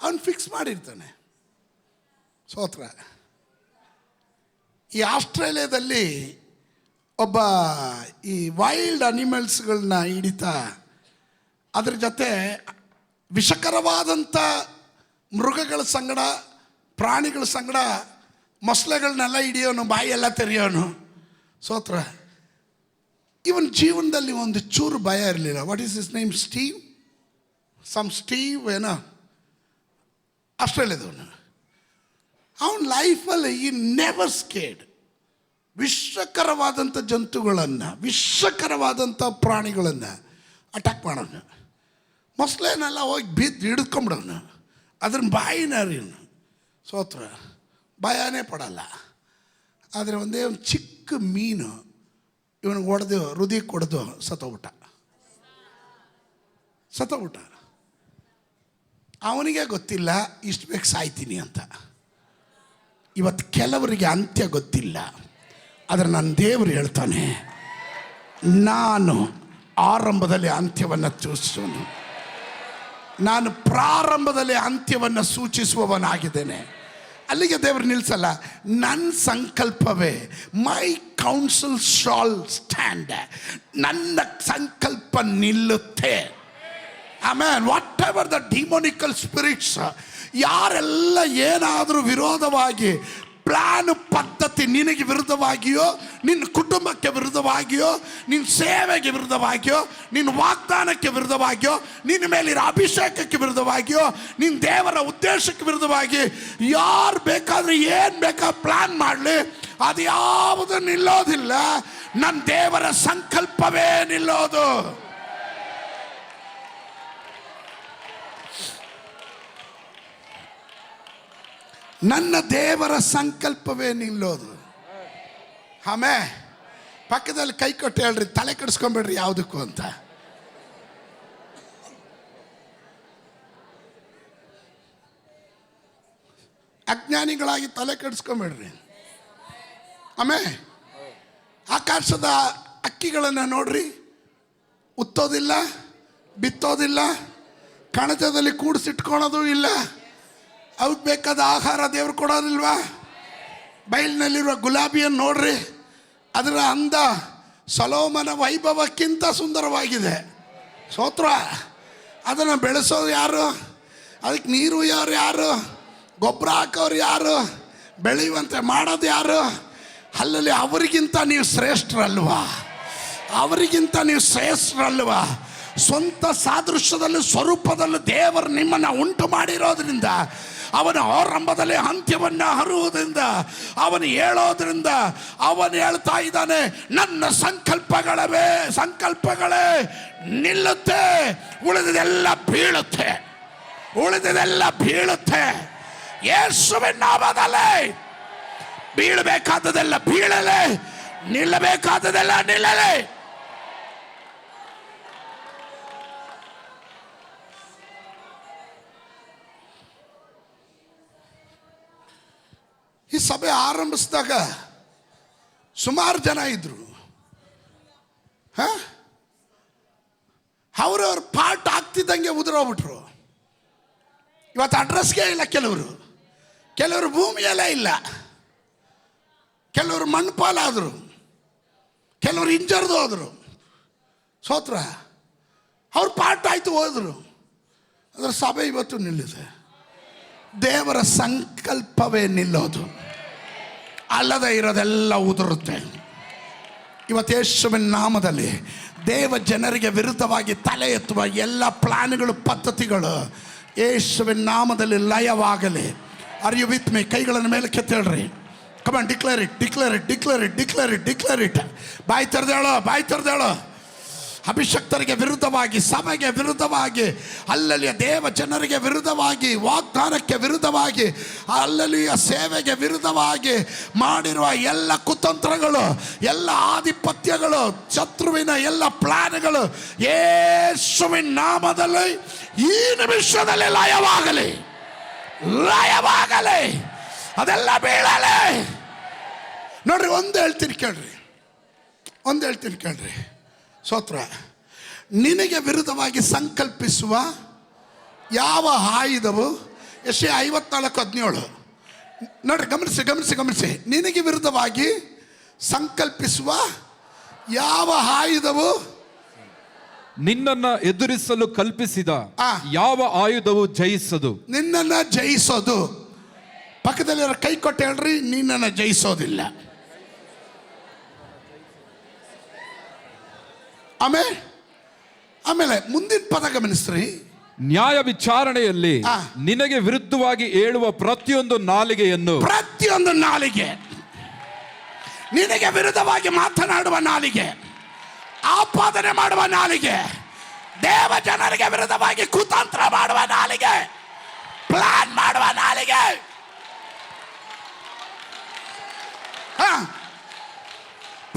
ಅವನು ಫಿಕ್ಸ್ ಮಾಡಿರ್ತಾನೆ. ಸ್ತೋತ್ರ. ಈ ಆಸ್ಟ್ರೇಲಿಯಾದಲ್ಲಿ ಒಬ್ಬ ಈ ವೈಲ್ಡ್ ಅನಿಮಲ್ಸ್ಗಳನ್ನ ಹಿಡಿತಾ ಅದ್ರ ಜೊತೆ ವಿಷಕರವಾದಂಥ ಮೃಗಗಳ ಸಂಗಡ, ಪ್ರಾಣಿಗಳ ಸಂಗಡ ಮೊಸಳೆಗಳನ್ನೆಲ್ಲ ಹಿಡಿಯೋನು, ಬಾಯೆಲ್ಲ ತೆರೆಯೋನು. ಸ್ತೋತ್ರ. ಇವನ್ ಜೀವನದಲ್ಲಿ ಒಂದು ಚೂರು ಭಯ ಇರಲಿಲ್ಲ. What is his name? Steve ಏನೋ, ಆಸ್ಟ್ರೇಲಿಯಾದವನು. ಅವನ ಲೈಫಲ್ಲಿ ಈ ನೆವರ್ ಸ್ಕೇರ್ಡ್. ವಿಷಕರವಾದಂಥ ಜಂತುಗಳನ್ನು, ವಿಷಕರವಾದಂಥ ಪ್ರಾಣಿಗಳನ್ನು ಅಟ್ಯಾಕ್ ಮಾಡೋನು. ಮೊಸಳೆನೆಲ್ಲ ಹೋಗಿ ಬಿದ್ದು ಹಿಡ್ಕೊಂಬಿಡೋನು, ಅದ್ರ ಬಾಯಿನ ಅರಿಯೋನು. ಸ್ತೋತ್ರ. ಭಯನೇ ಪಡಲ್ಲ. ಆದರೆ ಒಂದೇ ಒಂದು ಚಿಕ್ಕ ಮೀನು ಇವನಿಗೆ ಹೊಡೆದು ಹೃದಯ ಕೊಡ್ದು ಸತ್ತೋಗ್ಬಿಟ್ಟ. ಅವನಿಗೆ ಗೊತ್ತಿಲ್ಲ ಇಷ್ಟು ಬೇಗ ಸಾಯ್ತೀನಿ ಅಂತ. ಇವತ್ತು ಕೆಲವರಿಗೆ ಅಂತ್ಯ ಗೊತ್ತಿಲ್ಲ, ಆದರೆ ನನ್ನ ದೇವರು ಹೇಳ್ತಾನೆ, ನಾನು ಆರಂಭದಲ್ಲಿ ಅಂತ್ಯವನ್ನು ಸೂಚಿಸುವನು, ನಾನು ಪ್ರಾರಂಭದಲ್ಲಿ ಅಂತ್ಯವನ್ನು ಸೂಚಿಸುವವನಾಗಿದ್ದೇನೆ. ಅಲ್ಲಿಗೆ ದೇವರು ನಿಲ್ಲಿಸಲ್ಲ. ನನ್ನ ಸಂಕಲ್ಪವೇ, ಮೈ ಕೌನ್ಸಿಲ್ ಶಾಲ್ ಸ್ಟ್ಯಾಂಡ್, ನನ್ನ ಸಂಕಲ್ಪ ನಿಲ್ಲುತ್ತೆ. ಆಮೇನ್. ವಾಟ್ ಎವರ್ ದ ಡಿಮೋನಿಕಲ್ ಸ್ಪಿರಿಟ್ಸ್, ಯಾರೆಲ್ಲ ಏನಾದರೂ ವಿರೋಧವಾಗಿ ಪ್ಲಾನ್ ಪದ್ಧತಿ ನಿನಗೆ ವಿರುದ್ಧವಾಗಿಯೋ, ನಿನ್ನ ಕುಟುಂಬಕ್ಕೆ ವಿರುದ್ಧವಾಗಿಯೋ, ನಿನ್ನ ಸೇವೆಗೆ ವಿರುದ್ಧವಾಗಿಯೋ, ನಿನ್ನ ವಾಗ್ದಾನಕ್ಕೆ ವಿರುದ್ಧವಾಗಿಯೋ, ನಿನ್ನ ಮೇಲಿರೋ ಅಭಿಷೇಕಕ್ಕೆ ವಿರುದ್ಧವಾಗಿಯೋ, ನಿನ್ನ ದೇವರ ಉದ್ದೇಶಕ್ಕೆ ವಿರುದ್ಧವಾಗಿ ಯಾರು ಬೇಕಾದ್ರೆ ಏನು ಬೇಕಾ ಪ್ಲಾನ್ ಮಾಡಲಿ, ಅದು ಯಾವುದು ನಿಲ್ಲೋದಿಲ್ಲ. ನನ್ನ ದೇವರ ಸಂಕಲ್ಪವೇ ನಿಲ್ಲೋದು. ನನ್ನ ದೇವರ ಸಂಕಲ್ಪವೇ ನಿಲ್ಲೋದು. ಆಮೇಲೆ ಪಕ್ಕದಲ್ಲಿ ಕೈ ಕೊಟ್ಟು ಹೇಳ್ರಿ, ತಲೆ ಕೆಡಿಸ್ಕೊಂಬೇಡ್ರಿ ಯಾವುದಕ್ಕೂ ಅಂತ. ಅಜ್ಞಾನಿಗಳಾಗಿ ತಲೆ ಕೆಡಿಸ್ಕೊಂಬೇಡ್ರಿ. ಆಮೇಲೆ ಆಕಾಶದ ಅಕ್ಕಿಗಳನ್ನು ನೋಡ್ರಿ, ಉತ್ತೋದಿಲ್ಲ, ಬಿತ್ತೋದಿಲ್ಲ, ಕಣಜದಲ್ಲಿ ಕೂಡಿಸಿಟ್ಕೊಳೋದು ಇಲ್ಲ. ಅವಕ್ಕೆ ಬೇಕಾದ ಆಹಾರ ದೇವ್ರು ಕೊಡೋದಿಲ್ವಾ? ಬಯಲಿನಲ್ಲಿರುವ ಗುಲಾಬಿಯನ್ನು ನೋಡ್ರಿ, ಅದರ ಅಂದ ಸೊಲೊಮೋನನ ವೈಭವಕ್ಕಿಂತ ಸುಂದರವಾಗಿದೆ. ಸ್ತೋತ್ರ. ಅದನ್ನು ಬೆಳೆಸೋದು ಯಾರು? ಅದಕ್ಕೆ ನೀರು ಯಾರು? ಗೊಬ್ಬರ ಹಾಕೋರು ಯಾರು? ಬೆಳೆಯುವಂತೆ ಮಾಡೋದು ಯಾರು? ಅಲ್ಲಲ್ಲಿ ಅವರಿಗಿಂತ ನೀವು ಶ್ರೇಷ್ಠರಲ್ವಾ? ಅವರಿಗಿಂತ ನೀವು ಶ್ರೇಷ್ಠರಲ್ವಾ? ಸ್ವಂತ ಸಾದೃಶ್ಯದಲ್ಲಿ ಸ್ವರೂಪದಲ್ಲಿ ದೇವರು ನಿಮ್ಮನ್ನು ಉಂಟು ಮಾಡಿರೋದ್ರಿಂದ, ಅವನ ಆರಂಭದಲ್ಲಿ ಅಂತ್ಯವನ್ನು ಹರುವುದರಿಂದ, ಅವನು ಹೇಳೋದ್ರಿಂದ ಅವನು ಹೇಳ್ತಾ ಇದ್ದಾನೆ, ನನ್ನ ಸಂಕಲ್ಪಗಳೇ ನಿಲ್ಲುತ್ತೆ, ಉಳಿದದೆಲ್ಲ ಬೀಳುತ್ತೆ. ಯೇಸುವಿನ ನಾಮದಲ್ಲಿ ಬೀಳಬೇಕಾದದೆಲ್ಲ ಬೀಳಲೆ, ನಿಲ್ಲಬೇಕಾದದೆಲ್ಲ ನಿಲ್ಲಲೆ. ಈ ಸಭೆ ಆರಂಭಿಸಿದಾಗ ಸುಮಾರು ಜನ ಇದ್ರು. ಅವ್ರವ್ರ ಪಾರ್ಟ್ ಆಗ್ತಿದ್ದಂಗೆ ಉದುರೋಗ್ಬಿಟ್ರು. ಇವತ್ತು ಅಡ್ರೆಸ್ಗೆ ಇಲ್ಲ. ಕೆಲವರು ಭೂಮಿಯಲ್ಲೇ ಇಲ್ಲ, ಕೆಲವರು ಮಣ್ಣುಪಾಲಾದರು, ಕೆಲವರು ಇಂಜರ್ದು ಹೋದರು. ಸ್ತೋತ್ರ. ಅವ್ರ ಪಾರ್ಟ್ ಆಯ್ತು, ಹೋದ್ರು. ಅದರ ಸಭೆ ಇವತ್ತು ನಿಲ್ಲಿದೆ. ದೇವರ ಸಂಕಲ್ಪವೇ ನಿಲ್ಲೋದು, ಅಲ್ಲದೆ ಇರೋದೆಲ್ಲ ಉದುರುತ್ತೆ. ಇವತ್ತು ಯೇಸುವಿನ ನಾಮದಲ್ಲಿ ದೇವ ಜನರಿಗೆ ವಿರುದ್ಧವಾಗಿ ತಲೆ ಎತ್ತುವ ಎಲ್ಲ ಪ್ಲಾನ್ಗಳು, ಪದ್ಧತಿಗಳು ಯೇಸುವಿನ ನಾಮದಲ್ಲಿ ಲಯವಾಗಲಿ. Are you with me? ಕೈಗಳನ್ನು ಮೇಲೆ ಕೆತ್ತೇಳ್ರಿ. ಕಮಾನ್, ಡಿಕ್ಲೇರ್ ಇಟ್. ಬಾಯಿ ತೆರೆದೇಳೋ. ಅಭಿಷಕ್ತರಿಗೆ ವಿರುದ್ಧವಾಗಿ, ಸಭೆಗೆ ವಿರುದ್ಧವಾಗಿ, ಅಲ್ಲಲ್ಲಿಯ ದೇವ ಜನರಿಗೆ ವಿರುದ್ಧವಾಗಿ, ವಾಗ್ದಾನಕ್ಕೆ ವಿರುದ್ಧವಾಗಿ, ಅಲ್ಲಲ್ಲಿಯ ಸೇವೆಗೆ ವಿರುದ್ಧವಾಗಿ ಮಾಡಿರುವ ಎಲ್ಲ ಕುತಂತ್ರಗಳು, ಎಲ್ಲ ಆಧಿಪತ್ಯಗಳು, ಶತ್ರುವಿನ ಎಲ್ಲ ಪ್ಲಾನ್ಗಳು ಯೇಸುವಿನ ನಾಮದಲ್ಲಿ ಈ ನಿಮಿಷದಲ್ಲಿ ಲಯವಾಗಲಿ. ಅದೆಲ್ಲ ಬೀಳಲಿ. ನೋಡ್ರಿ, ಒಂದು ಹೇಳ್ತೀನಿ ಕೇಳ್ರಿ. ಸ್ತೋತ್ರ. ನಿನಗೆ ವಿರುದ್ಧವಾಗಿ ಸಂಕಲ್ಪಿಸುವ ಯಾವ ಆಯುಧವು, ಯೆಶಾಯ 54:17. ನೋಡ್ರಿ, ಗಮನಿಸಿ. ನಿನಗೆ ವಿರುದ್ಧವಾಗಿ ಸಂಕಲ್ಪಿಸುವ ಯಾವ ಆಯುಧವು, ನಿನ್ನನ್ನು ಎದುರಿಸಲು ಕಲ್ಪಿಸಿದ ಯಾವ ಆಯುಧವು ಜಯಿಸದು. ನಿನ್ನನ್ನು ಜಯಿಸೋದು. ಪಕ್ಕದಲ್ಲಿರೋ ಕೈ ಕೊಟ್ಟು ಹೇಳ್ರಿ, ನಿನ್ನನ್ನು ಜಯಿಸೋದಿಲ್ಲ. ಆಮೇಲೆ ಮುಂದಿನ ಪದ ಗಮನಿಸ್ರಿ. ನ್ಯಾಯ ವಿಚಾರಣೆಯಲ್ಲಿ ನಿನಗೆ ವಿರುದ್ಧವಾಗಿ ಏಳುವ ಪ್ರತಿಯೊಂದು ನಾಲಿಗೆಯನ್ನು, ನಿನಗೆ ವಿರುದ್ಧವಾಗಿ ಮಾತನಾಡುವ ನಾಲಿಗೆ, ಆಪಾದನೆ ಮಾಡುವ ನಾಲಿಗೆ, ದೇವ ಜನರಿಗೆ ವಿರುದ್ಧವಾಗಿ ಕುತಂತ್ರ ಮಾಡುವ ನಾಲಿಗೆ, ಪ್ಲಾನ್ ಮಾಡುವ ನಾಲಿಗೆ,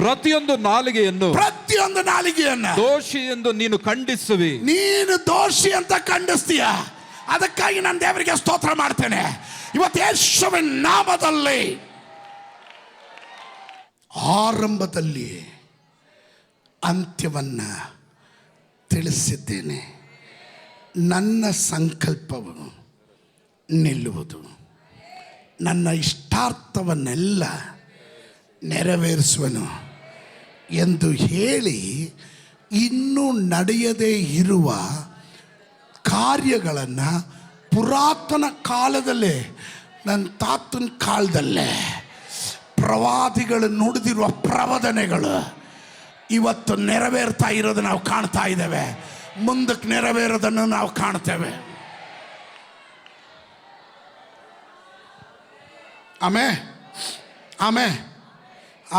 ಪ್ರತಿಯೊಂದು ನಾಲಿಗೆಯನ್ನು ದೋಷಿ ಎಂದು ನೀನು ಖಂಡಿಸುವಿ. ನೀನು ದೋಷಿ ಅಂತ ಖಂಡಿಸ್ತೀಯ. ಅದಕ್ಕಾಗಿ ನಾನು ದೇವರಿಗೆ ಸ್ತೋತ್ರ ಮಾಡ್ತೇನೆ. ಇವತ್ತು ಯೇಸುವಿನ ನಾಮದಲ್ಲಿ ಆರಂಭದಲ್ಲಿ ಅಂತ್ಯವನ್ನ ತಿಳಿಸಿದ್ದೇನೆ. ನನ್ನ ಸಂಕಲ್ಪವು ನಿಲ್ಲುವುದು, ನನ್ನ ಇಷ್ಟಾರ್ಥವನ್ನೆಲ್ಲ ನೆರವೇರಿಸುವನು ಎಂದು ಹೇಳಿ ಇನ್ನೂ ನಡೆಯದೇ ಇರುವ ಕಾರ್ಯಗಳನ್ನು ಪುರಾತನ ಕಾಲದಲ್ಲೇ, ನನ್ನ ತಾತನ ಕಾಲದಲ್ಲೇ ಪ್ರವಾದಿಗಳು ನುಡಿದಿರುವ ಪ್ರವದನೆಗಳು ಇವತ್ತು ನೆರವೇರ್ತಾ ಇರೋದು ನಾವು ಕಾಣ್ತಾ ಇದ್ದೇವೆ. ಮುಂದಕ್ಕೆ ನೆರವೇರೋದನ್ನು ನಾವು ಕಾಣ್ತೇವೆ. ಆಮೇ ಆಮೇ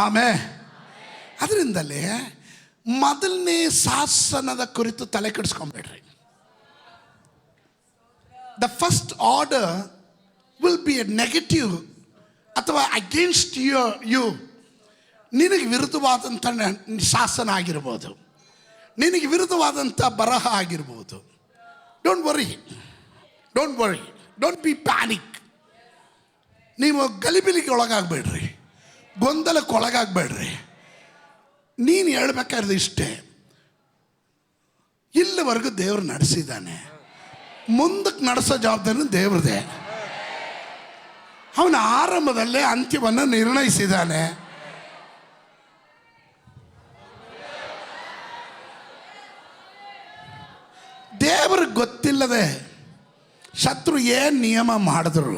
ಆಮೇ. ಅದರಿಂದಲೇ ಮೊದಲನೇ ಶಾಸನದ ಕುರಿತು ತಲೆ ಕೆಡಿಸ್ಕೊಂಬೇಡ್ರಿ. The first order will be a negative ಅಥವಾ ಅಗೇನ್ಸ್ಟ್ ಯು. ನಿನಗೆ ವಿರುದ್ಧವಾದಂಥ ಶಾಸನ ಆಗಿರ್ಬೋದು, ನಿನಗೆ ವಿರುದ್ಧವಾದಂಥ ಬರಹ ಆಗಿರ್ಬೋದು. Don't worry, don't be panic. ನೀವು ಗಲಿಬಿಲಿಗೆ ಒಳಗಾಗಬೇಡ್ರಿ, ಗೊಂದಲಕ್ಕೆ ಒಳಗಾಗಬೇಡ್ರಿ. ನೀನು ಹೇಳ್ಬೇಕಾದ್ರೆ ಇಷ್ಟೇ, ಇಲ್ಲಿವರೆಗೂ ದೇವರು ನಡೆಸಿದ್ದಾನೆ, ಮುಂದಕ್ಕೆ ನಡೆಸೋ ಜವಾಬ್ದಾರಿ ದೇವ್ರದೇ. ಅವನ ಆರಂಭದಲ್ಲೇ ಅಂತ್ಯವನ್ನು ನಿರ್ಣಯಿಸಿದ್ದಾನೆ. ದೇವ್ರಿಗೆ ಗೊತ್ತಿಲ್ಲದೆ ಶತ್ರು ಏನು ನಿಯಮ ಮಾಡಿದ್ರು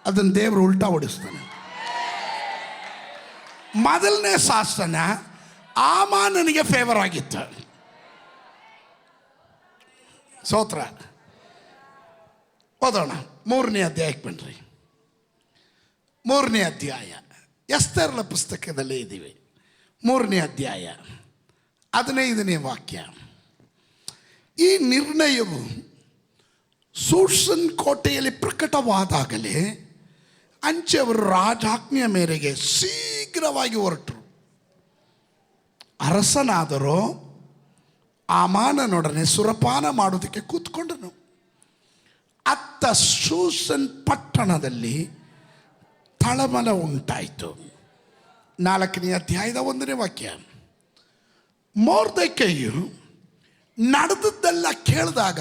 ಅದನ್ನು ದೇವರು ಉಲ್ಟಾ ಓಡಿಸ್ತಾನೆ. ಮೊದಲನೇ ಶಾಸನ ಆಮಾನನಿಗೆ ಫೇವರ್ ಆಗಿತ್ತು. ಸ್ತೋತ್ರ. ಓದೋಣ, 3ನೇ ಅಧ್ಯಾಯಕ್ಕೆ ಬನ್ನಿರಿ. 3ನೇ ಅಧ್ಯಾಯ ಎಸ್ತೇರಳ ಪುಸ್ತಕದಲ್ಲೇ ಇದ್ದೀವಿ. 3ನೇ ಅಧ್ಯಾಯ 15ನೇ ವಾಕ್ಯ. ಈ ನಿರ್ಣಯವು ಸೂಷನ್ ಕೋಟೆಯಲ್ಲಿ ಪ್ರಕಟವಾದಾಗಲೇ ಅಂಚೆಯವರು ರಾಜಾಜ್ಞೆಯ ಮೇರೆಗೆ ಶೀಘ್ರವಾಗಿ ಹೊರಟರು. ಅರಸನಾದರೂ ಆಮಾನನೊಡನೆ ಸುರಪಾನ ಮಾಡುವುದಕ್ಕೆ ಕೂತ್ಕೊಂಡನು. ಅತ್ತ ಶೂಷನ್ ಪಟ್ಟಣದಲ್ಲಿ ತಳಮಳ ಉಂಟಾಯಿತು. 4ನೇ ಅಧ್ಯಾಯದ 1ನೇ ವಾಕ್ಯ. ಮೊರ್ದೆಕೈಯು ನಡೆದದ್ದೆಲ್ಲ ಕೇಳಿದಾಗ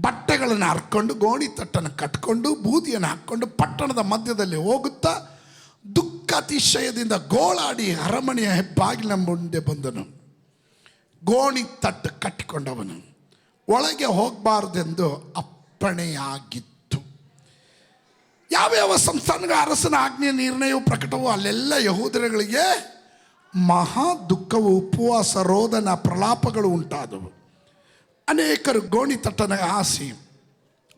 ಬಟ್ಟೆಗಳನ್ನು ಹರ್ಕೊಂಡು, ಗೋಣಿ ತಟ್ಟನ್ನು ಕಟ್ಕೊಂಡು, ಬೂದಿಯನ್ನು ಹಾಕ್ಕೊಂಡು ಪಟ್ಟಣದ ಮಧ್ಯದಲ್ಲಿ ಹೋಗುತ್ತಾ ದುಃಖ ಅತಿಶಯದಿಂದ ಗೋಳಾಡಿ ಅರಮನೆಯ ಹೆಬ್ಬಾಗಿಲ ಮುಂದೆ ಬಂದನು. ಗೋಣಿ ತಟ್ಟು ಕಟ್ಟಿಕೊಂಡವನು ಒಳಗೆ ಹೋಗಬಾರದೆಂದು ಅಪ್ಪಣೆಯಾಗಿತ್ತು. ಯಾವ್ಯಾವ ಸಂಸ್ಥಾನಗಳ ಅರಸನ ಆಜ್ಞೆ ನಿರ್ಣಯವು ಪ್ರಕಟವೋ ಅಲ್ಲೆಲ್ಲ ಯಹೂದರುಗಳಿಗೆ ಮಹಾ ದುಃಖವು, ಉಪವಾಸ, ರೋದನ, ಪ್ರಲಾಪಗಳು ಉಂಟಾದವು. ಅನೇಕರು ಗೋಣಿ ತಟ್ಟನ ಹಾಸಿ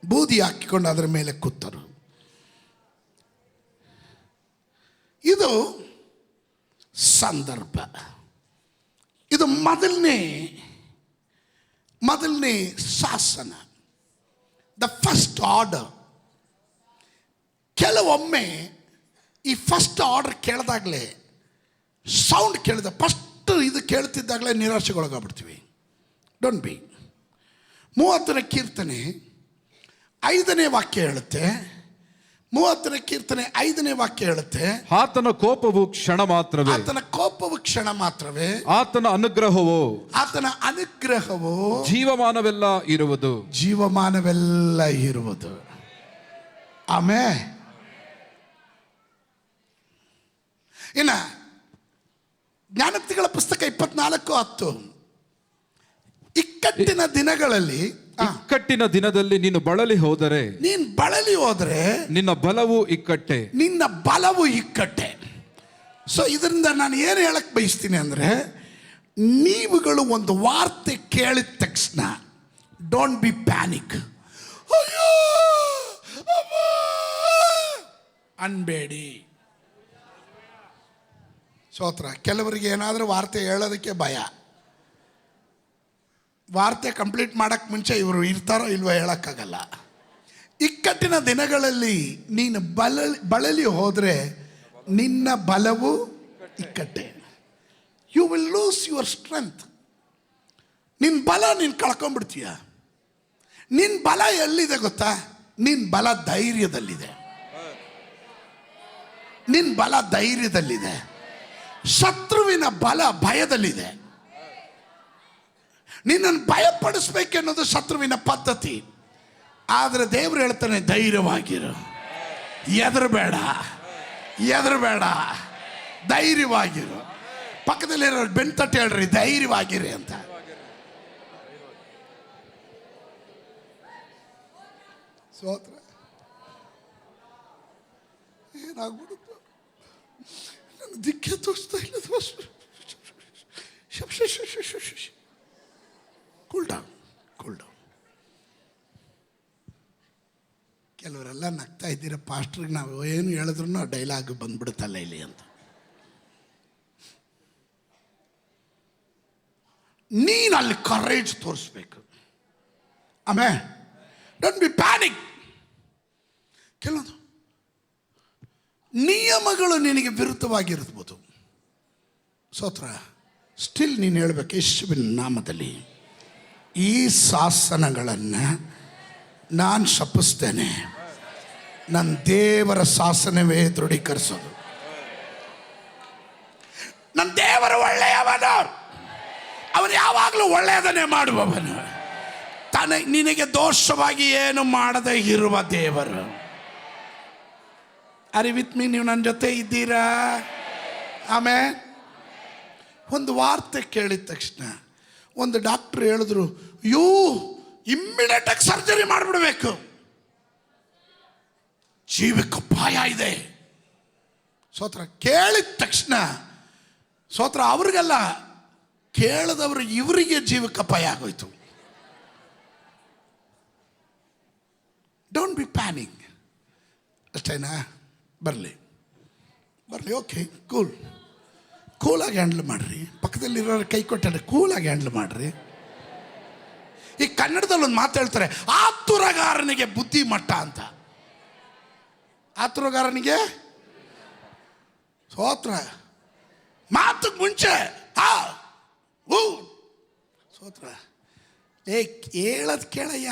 ಬೂದಿ ಹಾಕಿಕೊಂಡು ಅದರ ಮೇಲೆ ಕೂತರು. ಇದು ಸಂದರ್ಭ. ಇದು ಮೊದಲನೇ ಶಾಸನ, ದ ಫಸ್ಟ್ ಆರ್ಡರ್. ಕೆಲವೊಮ್ಮೆ ಈ ಫಸ್ಟ್ ಆರ್ಡರ್ ಕೇಳಿದಾಗಲೇ, ಸೌಂಡ್ ಕೇಳಿದ ಫಸ್ಟ್ ಇದು ಕೇಳ್ತಿದ್ದಾಗಲೇ ನಿರಾಶೆಗೊಳಗಾಗ್ಬಿಡ್ತೀವಿ. Don't be. 30ನೇ ಕೀರ್ತನೆ 5ನೇ ವಾಕ್ಯ ಹೇಳುತ್ತೆ. 30ನೇ ಕೀರ್ತನೆ 5ನೇ ವಾಕ್ಯ ಹೇಳುತ್ತೆ, ಆತನ ಕೋಪವು ಕ್ಷಣ ಮಾತ್ರವೇ, ಆತನ ಕೋಪವು ಕ್ಷಣ ಮಾತ್ರವೇ, ಆತನ ಅನುಗ್ರಹವು ಜೀವಮಾನವೆಲ್ಲ ಇರುವುದು, ಜೀವಮಾನವೆಲ್ಲ ಇರುವುದು. ಆಮೇಲೆ ಇನ್ನ ಜ್ಞಾನೋಕ್ತಿಗಳ ಪುಸ್ತಕ 24:10. ಇಕ್ಕಟ್ಟಿನ ದಿನದಲ್ಲಿ ನೀನು ಬಳಲಿ ಹೋದರೆ ನಿನ್ನ ಬಲವು ಇಕ್ಕಟ್ಟೆ. ಸೊ ಇದರಿಂದ ನಾನು ಏನು ಹೇಳಕ್ ಬಯಸ್ತೀನಿ ಅಂದರೆ, ನೀವುಗಳು ಒಂದು ವಾರ್ತೆ ಕೇಳಿದ ತಕ್ಷಣ ಡೋಂಟ್ ಬಿ ಪ್ಯಾನಿಕ್, ಅನ್ಬೇಡಿ. ಸ್ತೋತ್ರ. ಕೆಲವರಿಗೆ ಏನಾದರೂ ವಾರ್ತೆ ಹೇಳೋದಕ್ಕೆ ಭಯ. ವಾರ್ತೆ ಕಂಪ್ಲೀಟ್ ಮಾಡೋಕ್ಕೆ ಮುಂಚೆ ಇವರು ಇರ್ತಾರೋ ಇಲ್ವೋ ಹೇಳೋಕ್ಕಾಗಲ್ಲ. ಇಕ್ಕಟ್ಟಿನ ದಿನಗಳಲ್ಲಿ ನೀನು ಬಳಲಿ ಹೋದರೆ ನಿನ್ನ ಬಲವು ಇಕ್ಕಟ್ಟೆ. You will lose your strength. ನಿನ್ನ ಬಲ ನೀನು ಕಳ್ಕೊಂಡ್ಬಿಡ್ತೀಯ. ನಿನ್ನ ಬಲ ಎಲ್ಲಿದೆ ಗೊತ್ತಾ? ನಿನ್ನ ಬಲ ಧೈರ್ಯದಲ್ಲಿದೆ. ನಿನ್ನ ಬಲ ಧೈರ್ಯದಲ್ಲಿದೆ. ಶತ್ರುವಿನ ಬಲ ಭಯದಲ್ಲಿದೆ. ನಿನ್ನನ್ನು ಭಯಪಡಿಸ್ಬೇಕೆನ್ನೋದು ಶತ್ರುವಿನ ಪದ್ಧತಿ. ಆದರೆ ದೇವರು ಹೇಳ್ತಾನೆ, ಧೈರ್ಯವಾಗಿರು, ಎದರಬೇಡ, ಎದರಬೇಡ, ಧೈರ್ಯವಾಗಿರು. ಪಕ್ಕದಲ್ಲಿರೋ ಬೆಣ್ತಟ್ಟು ಹೇಳ್ರಿ, ಧೈರ್ಯವಾಗಿರಿ ಅಂತ. ಸ್ತೋತ್ರ. ಏನಾಗ್ಬಿಡುತ್ತ, ನನ್ನ ದಿಕ್ಕೆ ತೋರಿಸ್ತಾ ಇಲ್ಲ. Cool down, cool down. ಕೆಲವರೆಲ್ಲ ನಗ್ತಾ ಇದ್ದೀರ, ಪಾಸ್ಟ್ರಿಗೆ ನಾವು ಏನು ಹೇಳಿದ್ರು ಆ ಡೈಲಾಗ್ ಬಂದ್ಬಿಡುತ್ತಲ್ಲ ಇಲ್ಲಿ ಅಂತ. ನೀನು ಅಲ್ಲಿ ಕರೇಜ್ ತೋರಿಸ್ಬೇಕು. ಆಮೇಲೆ ಡೋಂಟ್ ಬಿ ಪ್ಯಾನಿಕ್. ಕೆಲವೊಂದು ನಿಯಮಗಳು ನಿನಗೆ ವಿರುದ್ಧವಾಗಿರ್ಬೋದು. ಸ್ತೋತ್ರ. ಸ್ಟಿಲ್ ನೀನು ಹೇಳಬೇಕು, ಯೇಸುವಿನ ನಾಮದಲ್ಲಿ ಈ ಶಾಸನಗಳನ್ನು ನಾನು ಶಪಿಸ್ತೇನೆ. ನನ್ನ ದೇವರ ಶಾಸನವೇ ದೃಢೀಕರಿಸೋದು. ನನ್ನ ದೇವರು ಒಳ್ಳೆಯವನು, ಅವನು ಯಾವಾಗಲೂ ಒಳ್ಳೆಯದನ್ನೇ ಮಾಡುವವನು. ನಿನಗೆ ದೋಷವಾಗಿ ಏನು ಮಾಡದೆ ಇರುವ ದೇವರು. ಅರೆ ವಿತ್ ಮೀ, ನೀವು ನನ್ನ ಜೊತೆ ಇದ್ದೀರಾ? ಆಮೇಲೆ ಒಂದು ವಾರ್ತೆ ಕೇಳಿದ ತಕ್ಷಣ ಒಂದು ಡಾಕ್ಟ್ರು ಹೇಳಿದ್ರು, ಇಮ್ಮಿಡಿಯೇಟ್ ಆಗಿ ಸರ್ಜರಿ ಮಾಡಿಬಿಡ್ಬೇಕು, ಜೀವಕ್ಕೆ ಅಪಾಯ ಇದೆ. ಸ್ತೋತ್ರ. ಕೇಳಿದ ತಕ್ಷಣ ಸ್ತೋತ್ರ, ಅವ್ರಿಗೆಲ್ಲ ಕೇಳದವರು ಇವರಿಗೆ ಜೀವಕ್ಕೆ ಅಪಾಯ ಆಗೋಯ್ತು. Don't be panning. ಅಷ್ಟೇನಾ? ಬರಲಿ ಬರಲಿ, ಓಕೆ, ಕೂಲಾಗಿ ಹ್ಯಾಂಡಲ್ ಮಾಡಿರಿ. ಪಕ್ಕದಲ್ಲಿರೋರು ಕೈ ಕೊಟ್ಟರೆ ಕೂಲಾಗಿ ಹ್ಯಾಂಡಲ್ ಮಾಡಿರಿ. ಈ ಕನ್ನಡದಲ್ಲಿ ಒಂದು ಮಾತು ಹೇಳ್ತಾರೆ, ಆತುರಗಾರನಿಗೆ ಬುದ್ಧಿ ಮಟ್ಟ ಅಂತ. ಆತುರಗಾರನಿಗೆ ಸ್ತೋತ್ರ. ಮಾತಕ್ಕೆ ಮುಂಚೆ ಸ್ತೋತ್ರ. ಹೇಳೋದು ಕೇಳಯ್ಯ,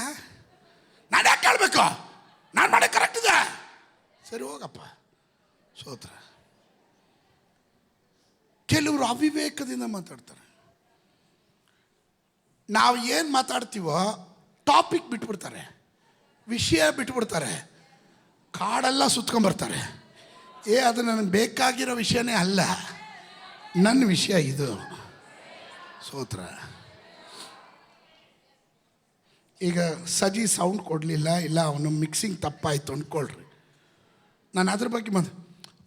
ನಾನು ಯಾಕೆ ಕೇಳಬೇಕು? ನಾನು ಮಾಡೋದು ಕರೆಕ್ಟ್ ಇದೆ, ಸರಿ ಹೋಗಪ್ಪ. ಸ್ತೋತ್ರ. ಕೆಲವರು ಅವಿವೇಕದಿಂದ ಮಾತಾಡ್ತಾರೆ. ನಾವು ಏನು ಮಾತಾಡ್ತೀವೋ ಟಾಪಿಕ್ ಬಿಟ್ಬಿಡ್ತಾರೆ, ವಿಷಯ ಬಿಟ್ಬಿಡ್ತಾರೆ, ಕಾಡೆಲ್ಲ ಸುತ್ಕೊಂಡ್ಬರ್ತಾರೆ. ಅದು ನನಗೆ ಬೇಕಾಗಿರೋ ವಿಷಯನೇ ಅಲ್ಲ, ನನ್ನ ವಿಷಯ ಇದು. ಸ್ತೋತ್ರ. ಈಗ ಸಜಿ ಸೌಂಡ್ ಕೊಡಲಿಲ್ಲ, ಇಲ್ಲ ಅವನು ಮಿಕ್ಸಿಂಗ್ ತಪ್ಪಾಯಿತು ಅಂದ್ಕೊಳ್ರಿ. ನಾನು ಅದ್ರ ಬಗ್ಗೆ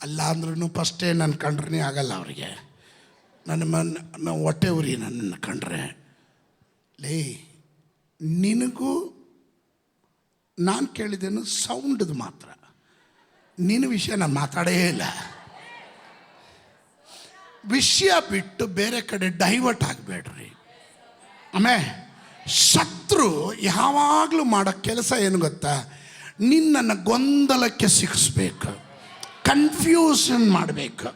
ಅಲ್ಲ ಅಂದ್ರೂ ಫಸ್ಟೇ ನನ್ನ ಕಂಡ್ರೆ ಆಗಲ್ಲ ಅವರಿಗೆ. ನನ್ನ ಹೊಟ್ಟೆ ಉರಿ ನನ್ನನ್ನು ಕಂಡ್ರೆ. ಲೇ, ನಿನಗೂ ನಾನು ಕೇಳಿದ್ದೇನು ಸೌಂಡದು ಮಾತ್ರ, ನಿನ್ನ ವಿಷಯ ನಾನು ಮಾತಾಡೇ ಇಲ್ಲ. ವಿಷಯ ಬಿಟ್ಟು ಬೇರೆ ಕಡೆ ಡೈವರ್ಟ್ ಆಗಬೇಡ್ರಿ. ಆಮೇಲೆ ಶತ್ರು ಯಾವಾಗಲೂ ಮಾಡೋ ಕೆಲಸ ಏನು ಗೊತ್ತಾ? ನಿನ್ನನ್ನು ಗೊಂದಲಕ್ಕೆ ಸಿಕ್ಕಿಸ್ಬೇಕು, ಕನ್ಫ್ಯೂಷನ್ ಮಾಡಬೇಕು,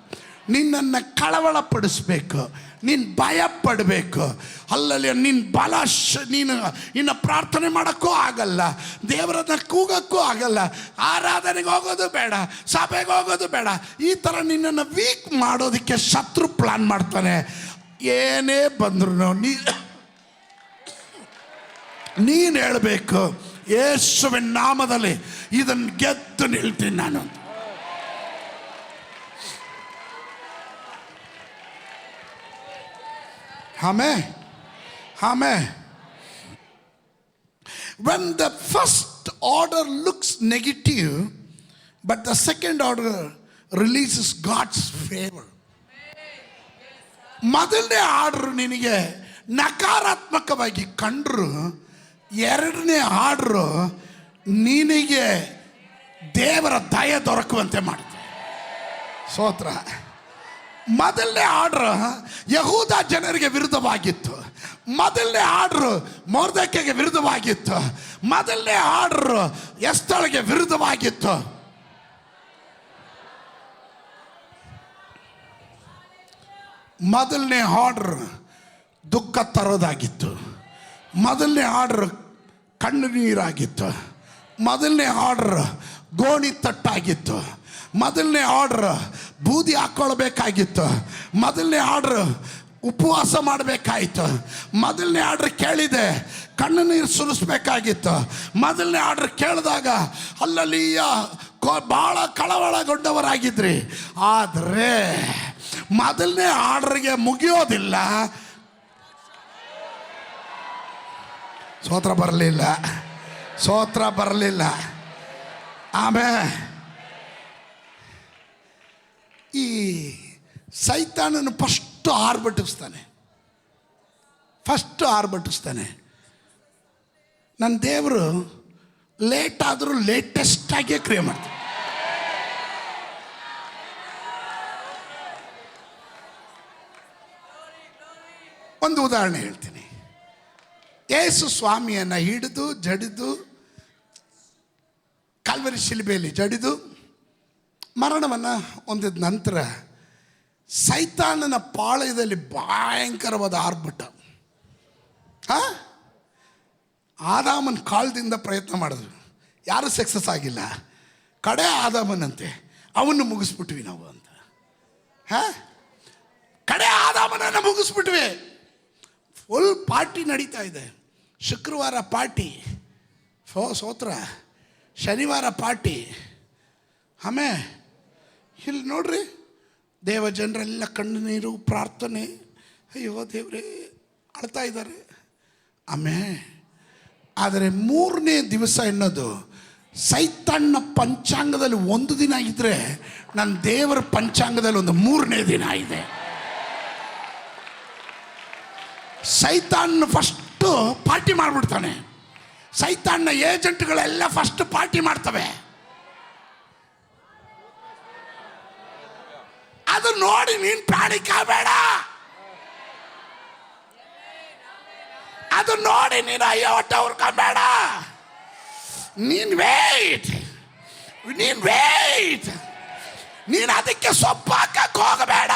ನಿನ್ನನ್ನು ಕಳವಳಪಡಿಸ್ಬೇಕು, ನೀನು ಭಯ ಪಡಬೇಕು. ಅಲ್ಲಲ್ಲಿ ನಿನ್ನ ಬಲ ನೀನು ಇನ್ನು ಪ್ರಾರ್ಥನೆ ಮಾಡೋಕ್ಕೂ ಆಗಲ್ಲ, ದೇವರನ್ನ ಕೂಗೋಕ್ಕೂ ಆಗಲ್ಲ, ಆರಾಧನೆಗೆ ಹೋಗೋದು ಬೇಡ, ಸಭೆಗೆ ಹೋಗೋದು ಬೇಡ. ಈ ಥರ ನಿನ್ನನ್ನು ವೀಕ್ ಮಾಡೋದಕ್ಕೆ ಶತ್ರು ಪ್ಲಾನ್ ಮಾಡ್ತಾನೆ. ಏನೇ ಬಂದ್ರು ನೀನು ಹೇಳಬೇಕು, ಯೇಸುವಿನ ನಾಮದಲ್ಲಿ ಇದನ್ನು ಗೆದ್ದು ನಿಲ್ತೀನಿ ನಾನು. Amen. When the first order looks negative, but the second order releases God's favor. ಮೊದಲನೇ ಆರ್ಡರ್ ನಿನಗೆ ನಕಾರಾತ್ಮಕವಾಗಿ ಕಂಡ್ರು, ಎರಡನೇ ಆರ್ಡರು ನಿನಗೆ ದೇವರ ದಯೆ ದೊರಕುವಂತೆ ಮಾಡುತ್ತೆ. ಸ್ತೋತ್ರ. ಮೊದಲನೇ ಆರ್ಡರ್ ಯಹೂದ ಜನರಿಗೆ ವಿರುದ್ಧವಾಗಿತ್ತು. ಮೊದಲನೇ ಆರ್ಡರ್ ಮೊರ್ದೆಕೈಗೆ ವಿರುದ್ಧವಾಗಿತ್ತು. ಮೊದಲನೇ ಆರ್ಡರ್ ಎಸ್ತಳಿಗೆ ವಿರುದ್ಧವಾಗಿತ್ತು. ಮೊದಲನೇ ಆರ್ಡ್ರ್ ದುಃಖ ತರೋದಾಗಿತ್ತು. ಮೊದಲನೇ ಆರ್ಡ್ರ್ ಕಣ್ಣು ನೀರಾಗಿತ್ತು. ಮೊದಲನೇ ಆರ್ಡ್ರ್ ಗೋಣಿ ತಟ್ಟಾಗಿತ್ತು. ಮೊದಲನೇ ಆರ್ಡ್ರ್ ಬೂದಿ ಹಾಕ್ಕೊಳ್ಬೇಕಾಗಿತ್ತು. ಮೊದಲನೇ ಆರ್ಡ್ರ್ ಉಪವಾಸ ಮಾಡಬೇಕಾಯಿತು. ಮೊದಲನೇ ಆರ್ಡ್ರ್ ಕೇಳಿದೆ ಕಣ್ಣು ನೀರು ಸುರಿಸ್ಬೇಕಾಗಿತ್ತು. ಮೊದಲನೇ ಆರ್ಡ್ರ್ ಕೇಳಿದಾಗ ಅಲ್ಲಲ್ಲಿಯ ಭಾಳ ಕಳವಳಗೊಂಡವರಾಗಿದ್ರಿ. ಆದರೆ ಮೊದಲನೇ ಆರ್ಡ್ರಿಗೆ ಮುಗಿಯೋದಿಲ್ಲ. ಸ್ತೋತ್ರ ಬರಲಿಲ್ಲ, ಸ್ತೋತ್ರ ಬರಲಿಲ್ಲ. ಆಮೇಲೆ ಈ ಸೈತಾನನು ಫಸ್ಟು ಆರ್ಭಟಿಸ್ತಾನೆ. ನನ್ನ ದೇವರು ಲೇಟ್ ಆದರೂ ಲೇಟೆಸ್ಟ್ ಆಗಿಯೇ ಕ್ರಿಯೆ ಮಾಡ್ತಾರೆ. ಒಂದು ಉದಾಹರಣೆ ಹೇಳ್ತೀನಿ. ಯೇಸು ಸ್ವಾಮಿಯನ್ನು ಹಿಡಿದು ಜಡಿದು ಕಾಲ್ವರಿ ಶಿಲುಬೆಯಲ್ಲಿ ಜಡಿದು ಮರಣವನ್ನು ಹೊಂದಿದ ನಂತರ ಸೈತಾನನ ಪಾಳಯದಲ್ಲಿ ಭಯಂಕರವಾದ ಆರ್ಭಟ. ಆದಾಮನ ಕಾಲದಿಂದ ಪ್ರಯತ್ನ ಮಾಡಿದ್ರು, ಯಾರೂ ಸಕ್ಸಸ್ ಆಗಿಲ್ಲ. ಕಡೆ ಆದಾಮನಂತೆ ಅವನ್ನು ಮುಗಿಸ್ಬಿಟ್ವಿ ನಾವು ಅಂತ. ಕಡೆ ಆದಾಮನನ್ನು ಮುಗಿಸ್ಬಿಟ್ವಿ. ಫುಲ್ ಪಾರ್ಟಿ ನಡೀತಾ ಇದೆ. ಶುಕ್ರವಾರ ಪಾರ್ಟಿ, ಸ್ತೋತ್ರ, ಶನಿವಾರ ಪಾರ್ಟಿ. ಆಮೇಲೆ ಇಲ್ಲಿ ನೋಡ್ರಿ, ದೇವ ಜನರೆಲ್ಲ ಕಣ್ಣು ನೀರು ಪ್ರಾರ್ಥನೆ, ಅಯ್ಯೋ ದೇವರೇ ಅಳ್ತಾ ಇದ್ದಾರೆ. ಆದರೆ 3ನೇ ದಿವಸ ಎನ್ನೋದು ಸೈತಾನ್ನ ಪಂಚಾಂಗದಲ್ಲಿ ಒಂದು ದಿನ ಇದ್ದರೆ ನನ್ನ ದೇವರ ಪಂಚಾಂಗದಲ್ಲಿ ಒಂದು 3ನೇ ದಿನ ಇದೆ. ಸೈತಾನ್ ಫಸ್ಟು ಪಾರ್ಟಿ ಮಾಡಿಬಿಡ್ತಾನೆ. ಸೈತಾನ್ನ ಏಜೆಂಟ್ಗಳೆಲ್ಲ ಫಸ್ಟ್ ಪಾರ್ಟಿ ಮಾಡ್ತವೆ. ಅದು ನೋಡಿ ನೀನು ಪ್ರಾಣಿಕ ಬೇಡ. ಅದು ನೋಡಿ ನೀನು ಅಯ್ಯೋ ಹೊಟ್ಟೆ ಹುರ್ಕೋಬೇಡ. ನೀನು ವೇಟ್, ನೀನು ಅದಕ್ಕೆ ಸೊಪ್ಪು ಹಾಕಕ್ಕೆ ಹೋಗಬೇಡ.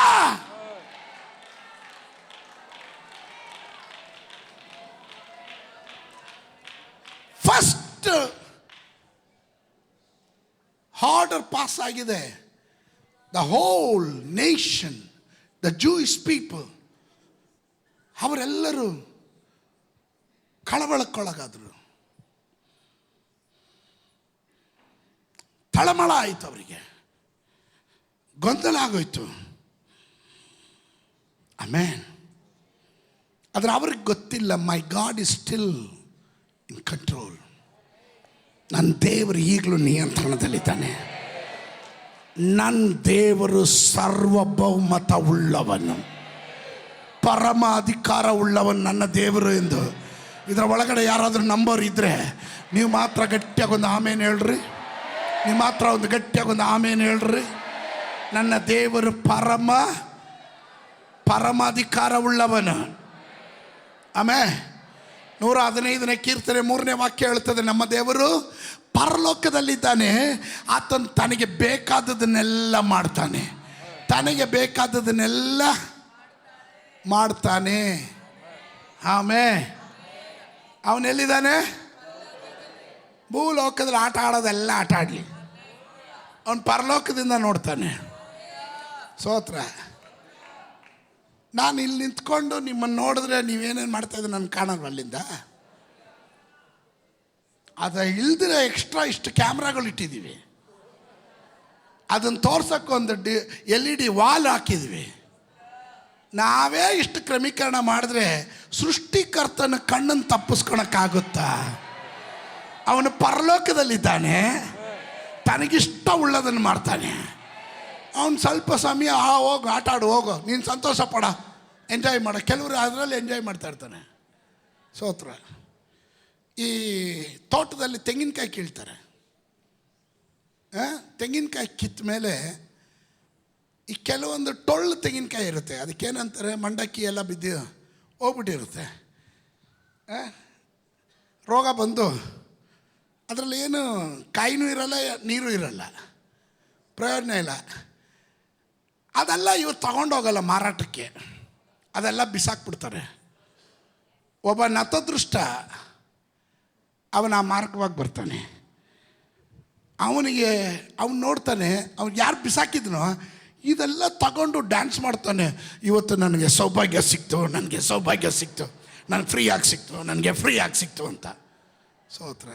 ಫಸ್ಟ್ ಆರ್ಡರ್ ಪಾಸ್ ಆಗಿದೆ. The whole nation, the Jewish people, ಅವರೆಲ್ಲರೂ ಕಳವಳಕ್ಕೊಳಗಾದರು. ತಳಮಳ ಆಯಿತು, ಅವರಿಗೆ ಗೊಂದಲ ಆಗೋಯ್ತು. ಆಮೇನ್. ಆದರೆ ಅವ್ರಿಗೆ ಗೊತ್ತಿಲ್ಲ, my God is still in control. ನನ್ನ ದೇವರು ಈಗಲೂ ನಿಯಂತ್ರಣದಲ್ಲಿದ್ದಾನೆ. ನನ್ನ ದೇವರು ಸಾರ್ವಭೌಮತ ಉಳ್ಳವನು, ಪರಮ ಅಧಿಕಾರ ಉಳ್ಳವನು ನನ್ನ ದೇವರು ಎಂದು. ಇದರ ಒಳಗಡೆ ಯಾರಾದರೂ ನಂಬೋರು ಇದ್ದರೆ ನೀವು ಮಾತ್ರ ಗಟ್ಟಿಯಾಗೊಂದು ಆಮೇನು ಹೇಳ್ರಿ. ನೀವು ಮಾತ್ರ ಒಂದು ಗಟ್ಟಿಯಾಗೊಂದು ಆಮೇನು ಹೇಳ್ರಿ. ನನ್ನ ದೇವರು ಪರಮಾಧಿಕಾರ ಉಳ್ಳವನು. ಆಮೇಲೆ 115ನೇ ಕೀರ್ತನೆ 3ನೇ ವಾಕ್ಯ ಹೇಳ್ತದೆ, ನಮ್ಮ ದೇವರು ಪರಲೋಕದಲ್ಲಿದ್ದಾನೆ. ಆತನು ತನಗೆ ಬೇಕಾದದನ್ನೆಲ್ಲ ಮಾಡ್ತಾನೆ. ಆಮೇಲೆ ಅವನೆಲ್ಲಿದ್ದಾನೆ? ಭೂಲೋಕದಲ್ಲಿ ಆಟ ಆಡೋದೆಲ್ಲ ಆಟ ಆಡಲಿ, ಅವನು ಪರಲೋಕದಿಂದ ನೋಡ್ತಾನೆ. ಸ್ತೋತ್ರ. ನಾನು ಇಲ್ಲಿ ನಿಂತ್ಕೊಂಡು ನಿಮ್ಮನ್ನು ನೋಡಿದ್ರೆ ನೀವೇನೇನು ಮಾಡ್ತಾಯಿದ್ರೆ ನನಗೆ ಕಾಣಲ್ವ ಅಲ್ಲಿಂದ? ಅದು ಇಲ್ದಿರ ಎಕ್ಸ್ಟ್ರಾ ಇಷ್ಟು ಕ್ಯಾಮ್ರಾಗಳು ಇಟ್ಟಿದ್ದೀವಿ. ಅದನ್ನು ತೋರ್ಸೋಕ್ಕೆ ಒಂದು LED ವಾಲ್ ಹಾಕಿದ್ವಿ. ನಾವೇ ಇಷ್ಟು ಕ್ರಮೀಕರಣ ಮಾಡಿದ್ರೆ ಸೃಷ್ಟಿಕರ್ತನ ಕಣ್ಣನ್ನು ತಪ್ಪಿಸ್ಕೊಳಕ್ಕಾಗುತ್ತಾ? ಅವನು ಪರಲೋಕದಲ್ಲಿದ್ದಾನೆ, ತನಗಿಷ್ಟ ಉಳ್ಳದನ್ನು ಮಾಡ್ತಾನೆ. ಅವನು ಸ್ವಲ್ಪ ಸಮಯ ಹೋಗು, ಆಟ ಆಡು, ಹೋಗು, ನೀನು ಸಂತೋಷ ಪಡ, ಎಂಜಾಯ್ ಮಾಡ. ಕೆಲವರು ಅದರಲ್ಲಿ ಎಂಜಾಯ್ ಮಾಡ್ತಾ ಇರ್ತಾನೆ. ಸ್ತೋತ್ರ. ಈ ತೋಟದಲ್ಲಿ ತೆಂಗಿನಕಾಯಿ ಕೀಳ್ತಾರೆ. ತೆಂಗಿನಕಾಯಿ ಕಿತ್ತ ಮೇಲೆ ಈ ಕೆಲವೊಂದು ಟೊಳ್ಳು ತೆಂಗಿನಕಾಯಿ ಇರುತ್ತೆ, ಅದಕ್ಕೇನಂತಾರೆ, ಮಂಡಕ್ಕಿ ಎಲ್ಲ ಬಿದ್ದು ಹೋಗ್ಬಿಟ್ಟಿರುತ್ತೆ. ರೋಗ ಬಂದು ಅದರಲ್ಲಿ ಏನು ಕಾಯಿನೂ ಇರಲ್ಲ, ನೀರು ಇರಲ್ಲ, ಪ್ರಯೋಜನ ಇಲ್ಲ. ಅದೆಲ್ಲ ಇವ್ರು ತಗೊಂಡೋಗಲ್ಲ ಮಾರಾಟಕ್ಕೆ. ಅದೆಲ್ಲ ಬಿಸಾಕ್ಬಿಡ್ತಾರೆ. ಒಬ್ಬ ನತದೃಷ್ಟ ಅವನ ಆ ಮಾರ್ಗವಾಗಿ ಬರ್ತಾನೆ. ಅವನು ನೋಡ್ತಾನೆ, ಅವ್ನು ಯಾರು ಬಿಸಾಕಿದ್ನೋ ಇದೆಲ್ಲ ತಗೊಂಡು ಡ್ಯಾನ್ಸ್ ಮಾಡ್ತಾನೆ. ಇವತ್ತು ನನಗೆ ಸೌಭಾಗ್ಯ ಸಿಕ್ತು, ನನಗೆ ಸೌಭಾಗ್ಯ ಸಿಕ್ತು, ನನಗೆ ಫ್ರೀ ಆಗಿ ಸಿಕ್ತು, ನನಗೆ ಫ್ರೀ ಆಗಿ ಸಿಕ್ತು ಅಂತ. ಸೋತ್ರ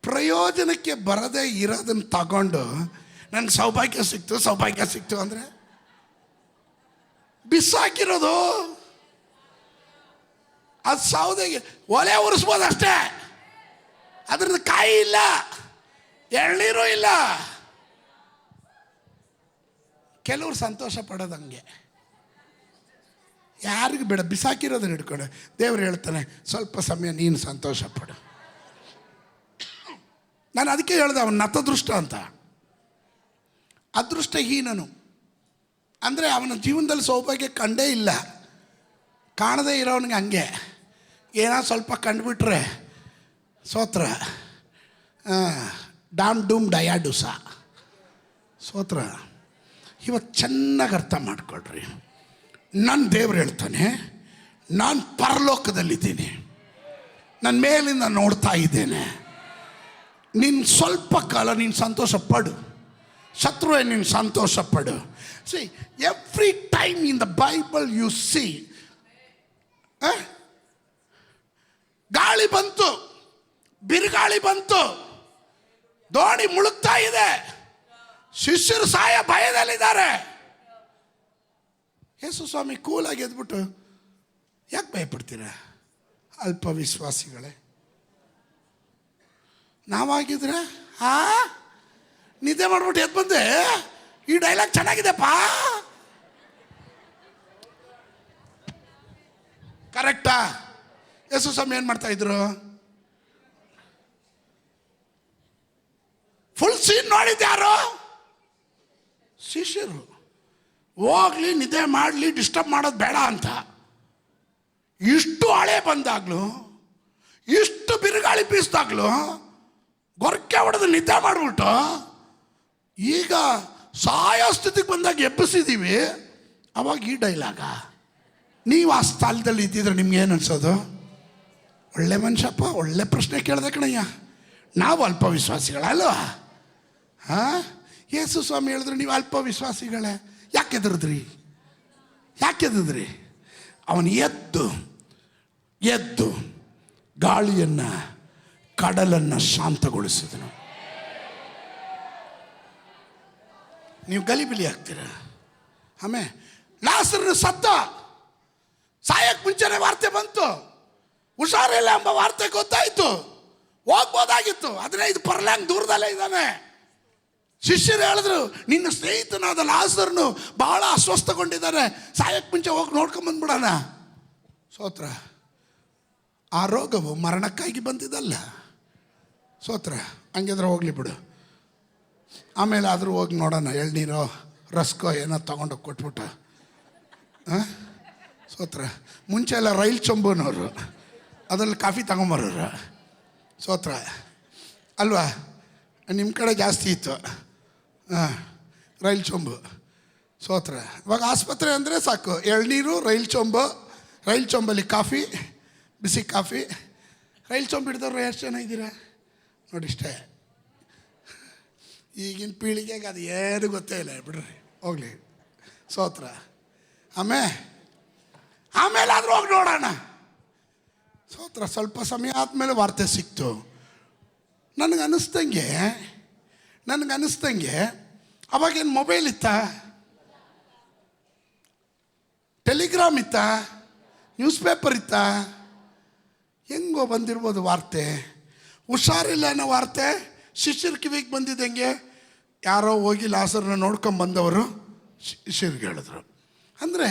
ಪ್ರಯೋಜನಕ್ಕೆ ಬರದೇ ಇರೋದನ್ನು ತಗೊಂಡು ನನಗೆ ಸೌಭಾಗ್ಯ ಸಿಕ್ತು, ಸೌಭಾಗ್ಯ ಸಿಕ್ತು ಅಂದರೆ ಬಿಸಾಕಿರೋದು. ಅದು ಸೌದೆಗೆ ಒಲೆ ಉರಿಸ್ಬೋದು ಅಷ್ಟೇ, ಅದ್ರದ್ದು ಕಾಯಿ ಇಲ್ಲ, ಎಳ್ನೀರು ಇಲ್ಲ. ಕೆಲವ್ರು ಸಂತೋಷ ಪಡೋದಂಗೆ, ಯಾರಿಗೂ ಬೇಡ, ಬಿಸಾಕಿರೋದನ್ನ ಹಿಡ್ಕೊಂಡು. ದೇವ್ರು ಹೇಳ್ತಾನೆ ಸ್ವಲ್ಪ ಸಮಯ ನೀನು ಸಂತೋಷ ಪಡು. ನಾನು ಅದಕ್ಕೆ ಹೇಳ್ದೆ ಅವನು ನತದೃಷ್ಟ ಅಂತ. ಅದೃಷ್ಟಹೀನನು ಅಂದರೆ ಅವನ ಜೀವನದಲ್ಲಿ ಸೌಭಾಗ್ಯ ಕಂಡೇ ಇಲ್ಲ. ಕಾಣದೇ ಇರೋನಿಗೆ ಹಂಗೆ ಏನೋ ಸ್ವಲ್ಪ ಕಂಡುಬಿಟ್ರೆ ಸೋತ್ರ ಡಾಮ್ ಡೂಮ್ ಡಯಾಡುಸ ಸೋತ್ರ. ಇವತ್ತು ಚೆನ್ನಾಗಿ ಅರ್ಥ ಮಾಡ್ಕೊಳ್ರಿ. ನನ್ನ ದೇವ್ರು ಹೇಳ್ತಾನೆ, ನಾನು ಪರಲೋಕದಲ್ಲಿದ್ದೀನಿ, ನನ್ನ ಮೇಲಿಂದ ನೋಡ್ತಾ ಇದ್ದೇನೆ. ನೀನು ಸ್ವಲ್ಪ ಕಾಲ ನೀನು ಸಂತೋಷ ಪಡು, ಶತ್ರುವೇ ನೀನು ಸಂತೋಷ ಪಡು. See every time in the Bible you see, ಗಾಳಿ ಬಂತು, ಬಿರುಗಾಳಿ ಬಂತು, ದೋಣಿ ಮುಳುಗ್ತಾ ಇದೆ, ಶಿಷ್ಯರು ಸಾಯ ಭಯದಲ್ಲಿದ್ದಾರೆ. ಯೇಸು ಸ್ವಾಮಿ ಕೂಲಾಗಿ ಎದ್ಬಿಟ್ಟು, ಯಾಕೆ ಭಯಪಡ್ತೀರ ಅಲ್ಪ ವಿಶ್ವಾಸಿಗಳೇ? ನಾವಾಗಿದ್ರೆ ನಿದ್ದೆ ಮಾಡ್ಬಿಟ್ಟು ಎದ್ದು ಬಂದೆ, ಈ ಡೈಲಾಗ್ ಚೆನ್ನಾಗಿದೆಪ್ಪ, ಕರೆಕ್ಟಾ? ಯೇಸು ಸ್ವಾಮಿ ಏನು ಮಾಡ್ತಾ ಇದ್ರು? ಫುಲ್ ಸೀನ್ ನೋಡಿದ್ಯಾರು? ಶಿಷ್ಯರು. ಹೋಗ್ಲಿ ನಿದ್ದೆ ಮಾಡಲಿ, ಡಿಸ್ಟರ್ಬ್ ಮಾಡೋದು ಬೇಡ ಅಂತ. ಇಷ್ಟು ಹಳೆ ಬಂದಾಗ್ಲೂ, ಇಷ್ಟು ಬಿರುಗಾಳಿ ಬೀಸ್ದಾಗ್ಲೂ ಗೊರಕೆ ಹೊಡೆದು ನಿದ್ದೆ ಮಾಡಿಬಿಟ್ಟು ಈಗ ಸಾಯೋ ಸ್ಥಿತಿಗೆ ಬಂದಾಗ ಎಬ್ಬಿಸಿದ್ದೀವಿ. ಅವಾಗ ಈ ಡೈಲಾಗ. ನೀವು ಆ ಸ್ಥಳದಲ್ಲಿ ಇದ್ದಿದ್ರೆ ನಿಮ್ಗೆ ಏನು ಅನ್ಸೋದು? ಒಳ್ಳೆ ಮನುಷ್ಯಪ್ಪ, ಒಳ್ಳೆ ಪ್ರಶ್ನೆ ಕೇಳಿದೆ ಕಣಯ್ಯ. ನಾವು ಅಲ್ಪ ವಿಶ್ವಾಸಿಗಳಲ್ವಾ? ಯೇಸು ಸ್ವಾಮಿ ಹೇಳಿದ್ರು ನೀವು ಅಲ್ಪ ವಿಶ್ವಾಸಿಗಳೇ. ಯಾಕೆ ಎದ್ರಿದ್ರಿ? ಅವನು ಎದ್ದು ಗಾಳಿಯನ್ನು, ಕಡಲನ್ನು ಶಾಂತಗೊಳಿಸಿದನು. ನೀವು ಗಲಿಬಿಲಿ ಆಗ್ತೀರ. ಆಮೇಲೆ ಲಾಸರನ ಸತ್ತ, ಸಾಯಕ್ಕೆ ಮುಂಚೆನೆ ವಾರ್ತೆ ಬಂತು, ಹುಷಾರಿಲ್ಲ ಎಂಬ ವಾರ್ತೆ ಗೊತ್ತಾಯ್ತು, ಹೋಗ್ಬೋದಾಗಿತ್ತು. 15 ಪರ್ಲಾಂಗ್ ದೂರದಲ್ಲೇ ಇದ್ದಾನೆ. ಶಿಷ್ಯರು ಹೇಳಿದ್ರು, ನಿನ್ನ ಸ್ನೇಹಿತನಾದ ಲಾಸರನು ಬಹಳ ಅಸ್ವಸ್ಥಗೊಂಡಿದ್ದಾನೆ, ಸಾಯಕ್ಕೆ ಮುಂಚೆ ಹೋಗಿ ನೋಡ್ಕೊಂಬಂದ್ಬಿಡೋಣ. ಸೋತ್ರ. ಆ ರೋಗವು ಮರಣಕ್ಕಾಗಿ ಬಂದಿದ್ದಲ್ಲ. ಸೋತ್ರ. ಹಂಗಿದ್ರೆ ಹೋಗ್ಲಿ ಬಿಡು, ಆಮೇಲೆ ಆದರೂ ಹೋಗಿ ನೋಡೋಣ, ಎಳ್ನೀರೋ ರಸ್ಕೋ ಏನೋ ತೊಗೊಂಡೋಗಿ ಕೊಟ್ಬಿಟ್ಟು. ಸೋತ್ರ. ಮುಂಚೆ ಎಲ್ಲ ರೈಲ್ ಚೊಂಬನವರು ಅದರಲ್ಲಿ ಕಾಫಿ ತಗೊಂಬರೋರು. ಸೋತ್ರ ಅಲ್ವಾ? ನಿಮ್ಮ ಕಡೆ ಜಾಸ್ತಿ ಇತ್ತು ರೈಲ್ ಚೊಂಬು. ಸೋತ್ರ. ಇವಾಗ ಆಸ್ಪತ್ರೆ ಅಂದರೆ ಸಾಕು, ಎಳ್ನೀರು, ರೈಲ್ ಚೊಂಬಲ್ಲಿ ಕಾಫಿ, ಬಿಸಿ ಕಾಫಿ. ರೈಲ್ ಚೊಂಬು ಹಿಡಿದವ್ರು ಎಷ್ಟು ಜನ ಇದ್ದೀರಾ ನೋಡಿ? ಇಷ್ಟೇ. ಈಗಿನ ಪೀಳಿಗೆಗೆ ಅದು ಏನು ಗೊತ್ತೇ ಇಲ್ಲ, ಬಿಡ್ರಿ ಹೋಗ್ಲಿ. ಸೋತ್ರ. ಆಮೇಲಾದರೂ ಹೋಗಿ ನೋಡೋಣ. ಸೋತ್ರ. ಸ್ವಲ್ಪ ಸಮಯ ಆದಮೇಲೆ ವಾರ್ತೆ ಸಿಕ್ತು. ನನಗನ್ನಿಸ್ದಂಗೆ ಅವಾಗೇನು ಮೊಬೈಲ್ ಇತ್ತಾ? ಟೆಲಿಗ್ರಾಮ್ ಇತ್ತಾ? ನ್ಯೂಸ್ ಪೇಪರ್ ಇತ್ತಾ? ಹೆಂಗೋ ಬಂದಿರ್ಬೋದು ವಾರ್ತೆ. ಹುಷಾರಿಲ್ಲ ಅನ್ನೋ ವಾರ್ತೆ ಶಿಷ್ಯರ ಕಿವಿಗೆ ಬಂದಿದ್ದಂಗೆ ಯಾರೋ ಹೋಗಿ ಲಾಸರನ್ನ ನೋಡ್ಕೊಂಬಂದವರು ಶಿಷ್ಯರಿಗೆ ಹೇಳಿದ್ರು. ಅಂದರೆ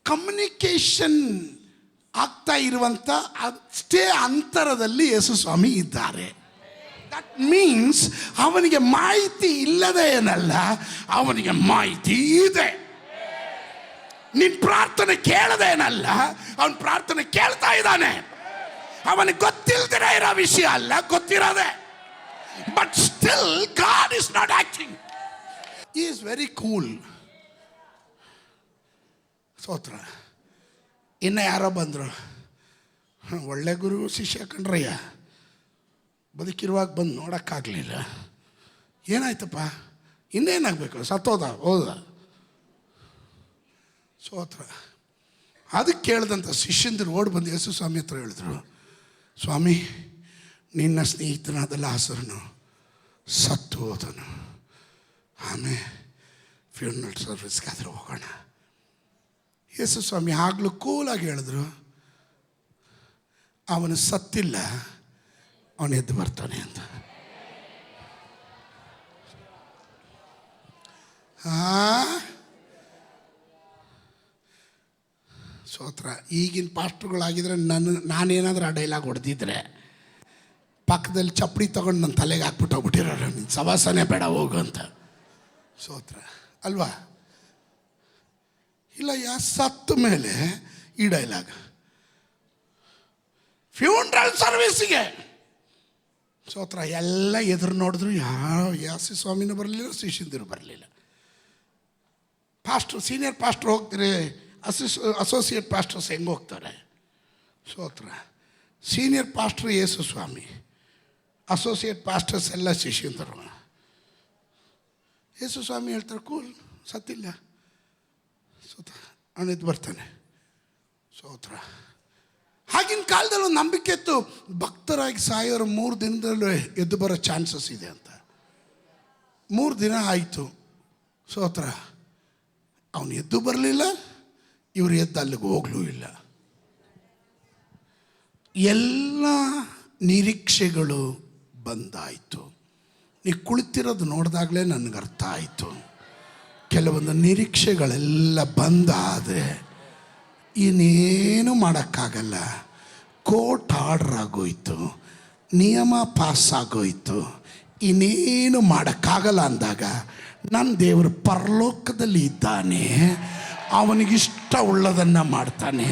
ಕಮ್ಯುನಿಕೇಷನ್ ಆಗ್ತಾ ಇರುವಂಥ ಅಷ್ಟೇ ಅಂತರದಲ್ಲಿ ಯೇಸು ಸ್ವಾಮಿ ಇದ್ದಾರೆ. ದಟ್ ಮೀನ್ಸ್ ಅವನಿಗೆ ಮಾಹಿತಿ ಇಲ್ಲದೆ ಏನಲ್ಲ, ಅವನಿಗೆ ಮಾಹಿತಿ ಇದೆ. ನಿನ್ನ ಪ್ರಾರ್ಥನೆ ಕೇಳದೇನಲ್ಲ, ಅವನ ಪ್ರಾರ್ಥನೆ ಕೇಳ್ತಾ ಇದ್ದಾನೆ. ಅವನಿಗೆ ಗೊತ್ತಿಲ್ಲದಿರ ಇರೋ ವಿಷಯ ಅಲ್ಲ, ಗೊತ್ತಿರೋದೆ. But still God is not acting. Is very cool. ಸ್ತೋತ್ರ. ಇನ್ನು ಯಾರೋ ಬಂದರು, ಒಳ್ಳೆ ಗುರು ಶಿಷ್ಯ ಕಂಡ್ರಯ್ಯ, ಬದುಕಿರುವಾಗ ಬಂದು ನೋಡೋಕ್ಕಾಗಲಿಲ್ಲ. ಏನಾಯ್ತಪ್ಪ? ಇನ್ನೇನಾಗಬೇಕು? ಸತ್ತೋದ ಹೌದ? ಸ್ತೋತ್ರ. ಅದಕ್ಕೆ ಕೇಳಿದಂಥ ಶಿಷ್ಯಂದರು ಓಡಿ ಬಂದು ಯೇಸು ಸ್ವಾಮಿ ಹತ್ರ ಹೇಳಿದ್ರು, ಸ್ವಾಮಿ, ನಿನ್ನ ಸ್ನೇಹಿತನಾದ ಲಾಸರನು ಸತ್ತು ಹೋದನು, ಆಮೇಲೆ ಫ್ಯೂನರಲ್ ಸರ್ವಿಸ್ಗಾದರೂ ಹೋಗೋಣ. ಯೇಸು ಸ್ವಾಮಿ ಆಗಲೂ ಕೂಲಾಗಿ ಹೇಳಿದ್ರು, ಅವನು ಸತ್ತಿಲ್ಲ, ಅವನು ಎದ್ದು ಬರ್ತಾನೆ ಅಂತ. ಸ್ತೋತ್ರ. ಈಗಿನ ಪಾಸ್ಟ್ರುಗಳಾಗಿದ್ರೆ ನಾನೇನಾದರೂ ಆ ಡೈಲಾಗ್ ಹೊಡೆದಿದ್ರೆ ಪಕ್ಕದಲ್ಲಿ ಚಪ್ಪಡಿ ತಗೊಂಡು ನನ್ನ ತಲೆಗೆ ಹಾಕ್ಬಿಟ್ಟು ಹೋಗ್ಬಿಟ್ಟಿರೋರು, ನಿನ್ನ ಸವಾಸನೆ ಬೇಡ ಹೋಗು ಅಂತ. ಸ್ತೋತ್ರ ಅಲ್ವಾ? ಇಲ್ಲ, ಸತ್ತ ಮೇಲೆ ಈ ಡೈಲಾಗ್ ಫ್ಯೂನರಲ್ ಸರ್ವಿಸಿಗೆ. ಸ್ತೋತ್ರ. ಎಲ್ಲ ಎದುರು ನೋಡಿದ್ರು, ಯಾಸಿ ಸ್ವಾಮಿನೂ ಬರಲಿಲ್ಲ, ಶಿಷ್ಯಂದಿರು ಬರಲಿಲ್ಲ. ಪಾಸ್ಟ್ರು, ಸೀನಿಯರ್ ಪಾಸ್ಟ್ರು ಹೋಗ್ತಾರೆ, ಅಸೋಸಿಯೇಟ್ ಪಾಸ್ಟರ್ಸ್ ಹೆಂಗೆ ಹೋಗ್ತಾರೆ? ಸ್ತೋತ್ರ. ಸೀನಿಯರ್ ಪಾಸ್ಟ್ರು ಯೇಸು ಸ್ವಾಮಿ, ಅಸೋಸಿಯೇಟ್ ಪಾಸ್ಟರ್ಸ್ ಎಲ್ಲ ಶಿಷ್ಯಂದರು. ಯೇಸು ಸ್ವಾಮಿ ಹೇಳ್ತಾರೆ, ಕೂಲ್, ಸತ್ತಿಲ್ಲ, ಸ್ತೋತ್ರ, ಅವನಿದ್ದು ಬರ್ತಾನೆ. ಸ್ತೋತ್ರ. ಆಗಿನ ಕಾಲದಲ್ಲಿ ಒಂದು ನಂಬಿಕೆ ಇತ್ತು, ಭಕ್ತರಾಗಿ ಸಾಯೋರು 3 ದಿನದಲ್ಲೂ ಎದ್ದು ಬರೋ ಚಾನ್ಸಸ್ ಇದೆ ಅಂತ. 3 ದಿನ ಆಯಿತು. ಸ್ತೋತ್ರ. ಅವನು ಎದ್ದು ಬರಲಿಲ್ಲ, ಇವರು ಎದ್ದು ಅಲ್ಲಿಗೆ ಹೋಗ್ಲೂ ಇಲ್ಲ. ಎಲ್ಲ ನಿರೀಕ್ಷೆಗಳು ಬಂದಾಯಿತು. ನೀವು ಕುಳಿತಿರೋದು ನೋಡಿದಾಗಲೇ ನನಗೆ ಅರ್ಥ ಆಯಿತು, ಕೆಲವೊಂದು ನಿರೀಕ್ಷೆಗಳೆಲ್ಲ ಬಂದಾದರೆ ಇನ್ನೇನು ಮಾಡೋಕ್ಕಾಗಲ್ಲ. ಕೋರ್ಟ್ ಆರ್ಡರ್ ಆಗೋಯ್ತು, ನಿಯಮ ಪಾಸ್ ಆಗೋಯ್ತು, ಇನ್ನೇನು ಮಾಡೋಕ್ಕಾಗಲ್ಲ ಅಂದಾಗ ನನ್ನ ದೇವರು ಪರಲೋಕದಲ್ಲಿ ಇದ್ದಾನೆ, ಅವನಿಗಿಷ್ಟ ಉಳ್ಳದನ್ನು ಮಾಡ್ತಾನೆ.